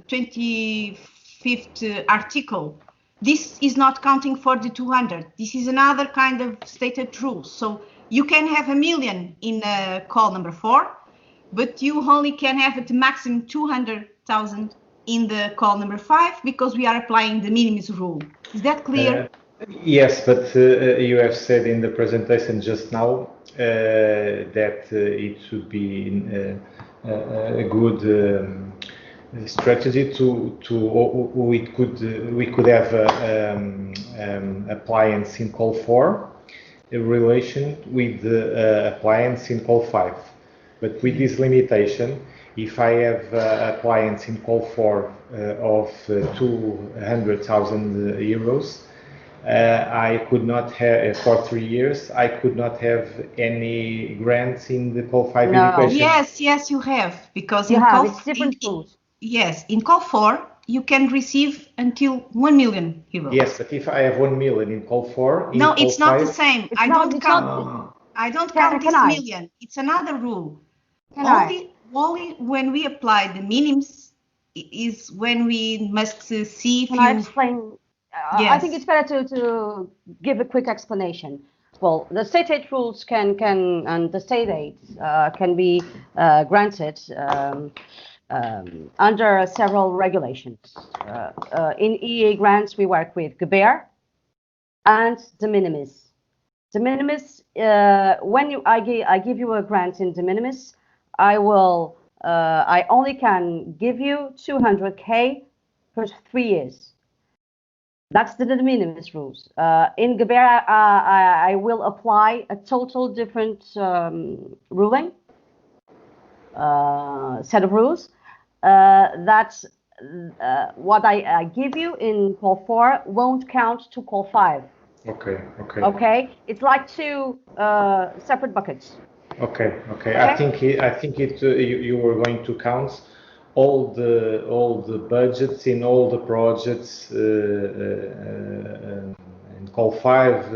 25th article, this is not counting for the 200. This is another kind of stated rule. So you can have 1 million in call number 4, but you only can have at the maximum 200,000 in the call number 5 because we are applying the minimis rule. Is that clear?
Yes, but you have said in the presentation just now that it should be a good strategy we could have appliance in call 4 in relation with the appliance in call 5. But with this limitation, if I have appliance in call 4 of 200,000 euros, I could not have, for 3 years, I could not have any grants in the call 5 education.
Yes, you have, because in call different rules. Yes, in call 4, you can receive until 1 million euros.
Yes, but if I have 1 million in call 4,
no, it's not the same. I don't count this million. It's another rule. Only when we apply the minims is when we must see if
Can I explain? Yes. I think it's better to give a quick explanation. Well, the state aid rules and the state aids can be granted under several regulations. In EA grants, we work with GBER and de minimis. De minimis, when I give you a grant in de minimis, I only can give you 200K for 3 years. That's the de minimis rules. In GBER, I will apply a total different ruling, set of rules. That's what I give you in call 4 won't count to call 5. Okay. It's like 2 separate buckets.
Okay. I think you were going to count all the budgets in all the projects in call 5,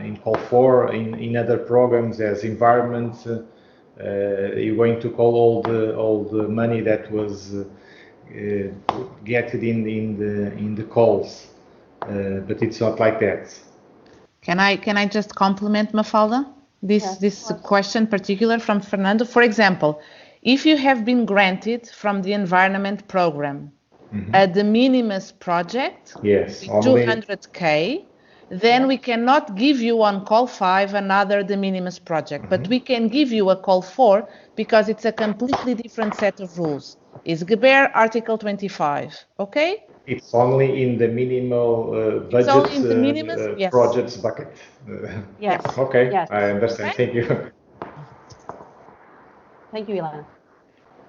in call 4, in other programs as environment. You're going to call all the money that was getting in the calls, but it's not like that.
Can I just compliment Mafalda? This question particular from Fernando. For example, if you have been granted from the environment program a de minimis project,
yes,
200K, then we cannot give you on call 5 another de minimis project, but we can give you a call 4 because it's a completely different set of rules. It's GBER Article 25, okay?
It's only in the minimal budget
yes.
Projects bucket.
Yes.
Okay,
yes.
I understand.
Okay.
Thank you.
Thank you, Ilana.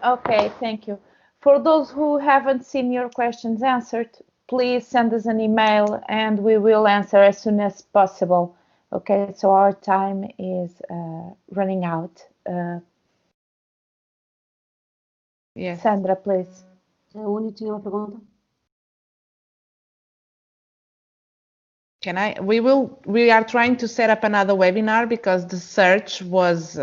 Okay, thank you. For those who haven't seen your questions answered, please send us an email and we will answer as soon as possible. Okay, so our time is running out.
Yes.
Sandra, please. We are trying to set up another webinar because the search was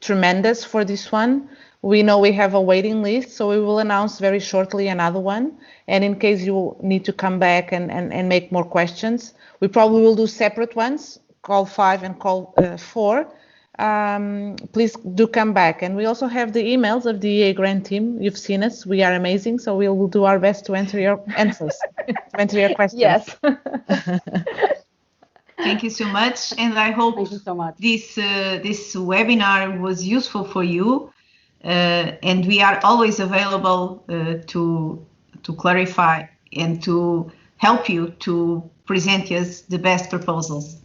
tremendous for this one. We know we have a waiting list, so we will announce very shortly another one. And in case you need to come back and make more questions, we probably will do separate ones, call 5 and call 4. Please do come back. And we also have the emails of the EA grant team. You've seen us. We are amazing, so we will do our best to answer your answers, to answer your questions. Yes.
Thank Thank you so much, and I hope this this webinar was useful for you. And we are always available to clarify and to help you to present us the best proposals.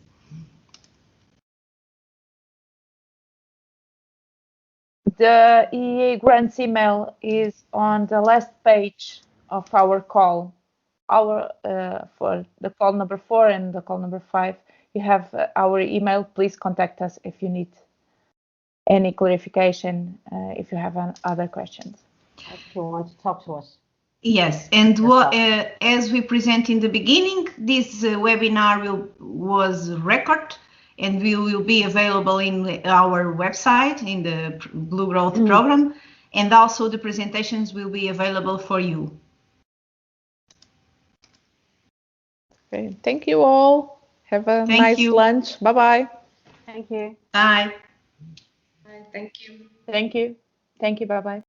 The EEA grants email is on the last page of our call. For the call number 4 and the call number 5, you have our email. Please contact us if you need any clarification, if you have other questions.
If you want to talk to us.
Yes, and as we present in the beginning, this webinar was recorded and will be available in our website in the Blue Growth program, and also the presentations will be available for you.
Okay, thank you all. Have a nice lunch. Bye-bye.
Thank you.
Bye.
Thank you.
Thank you. Thank you. Bye-bye.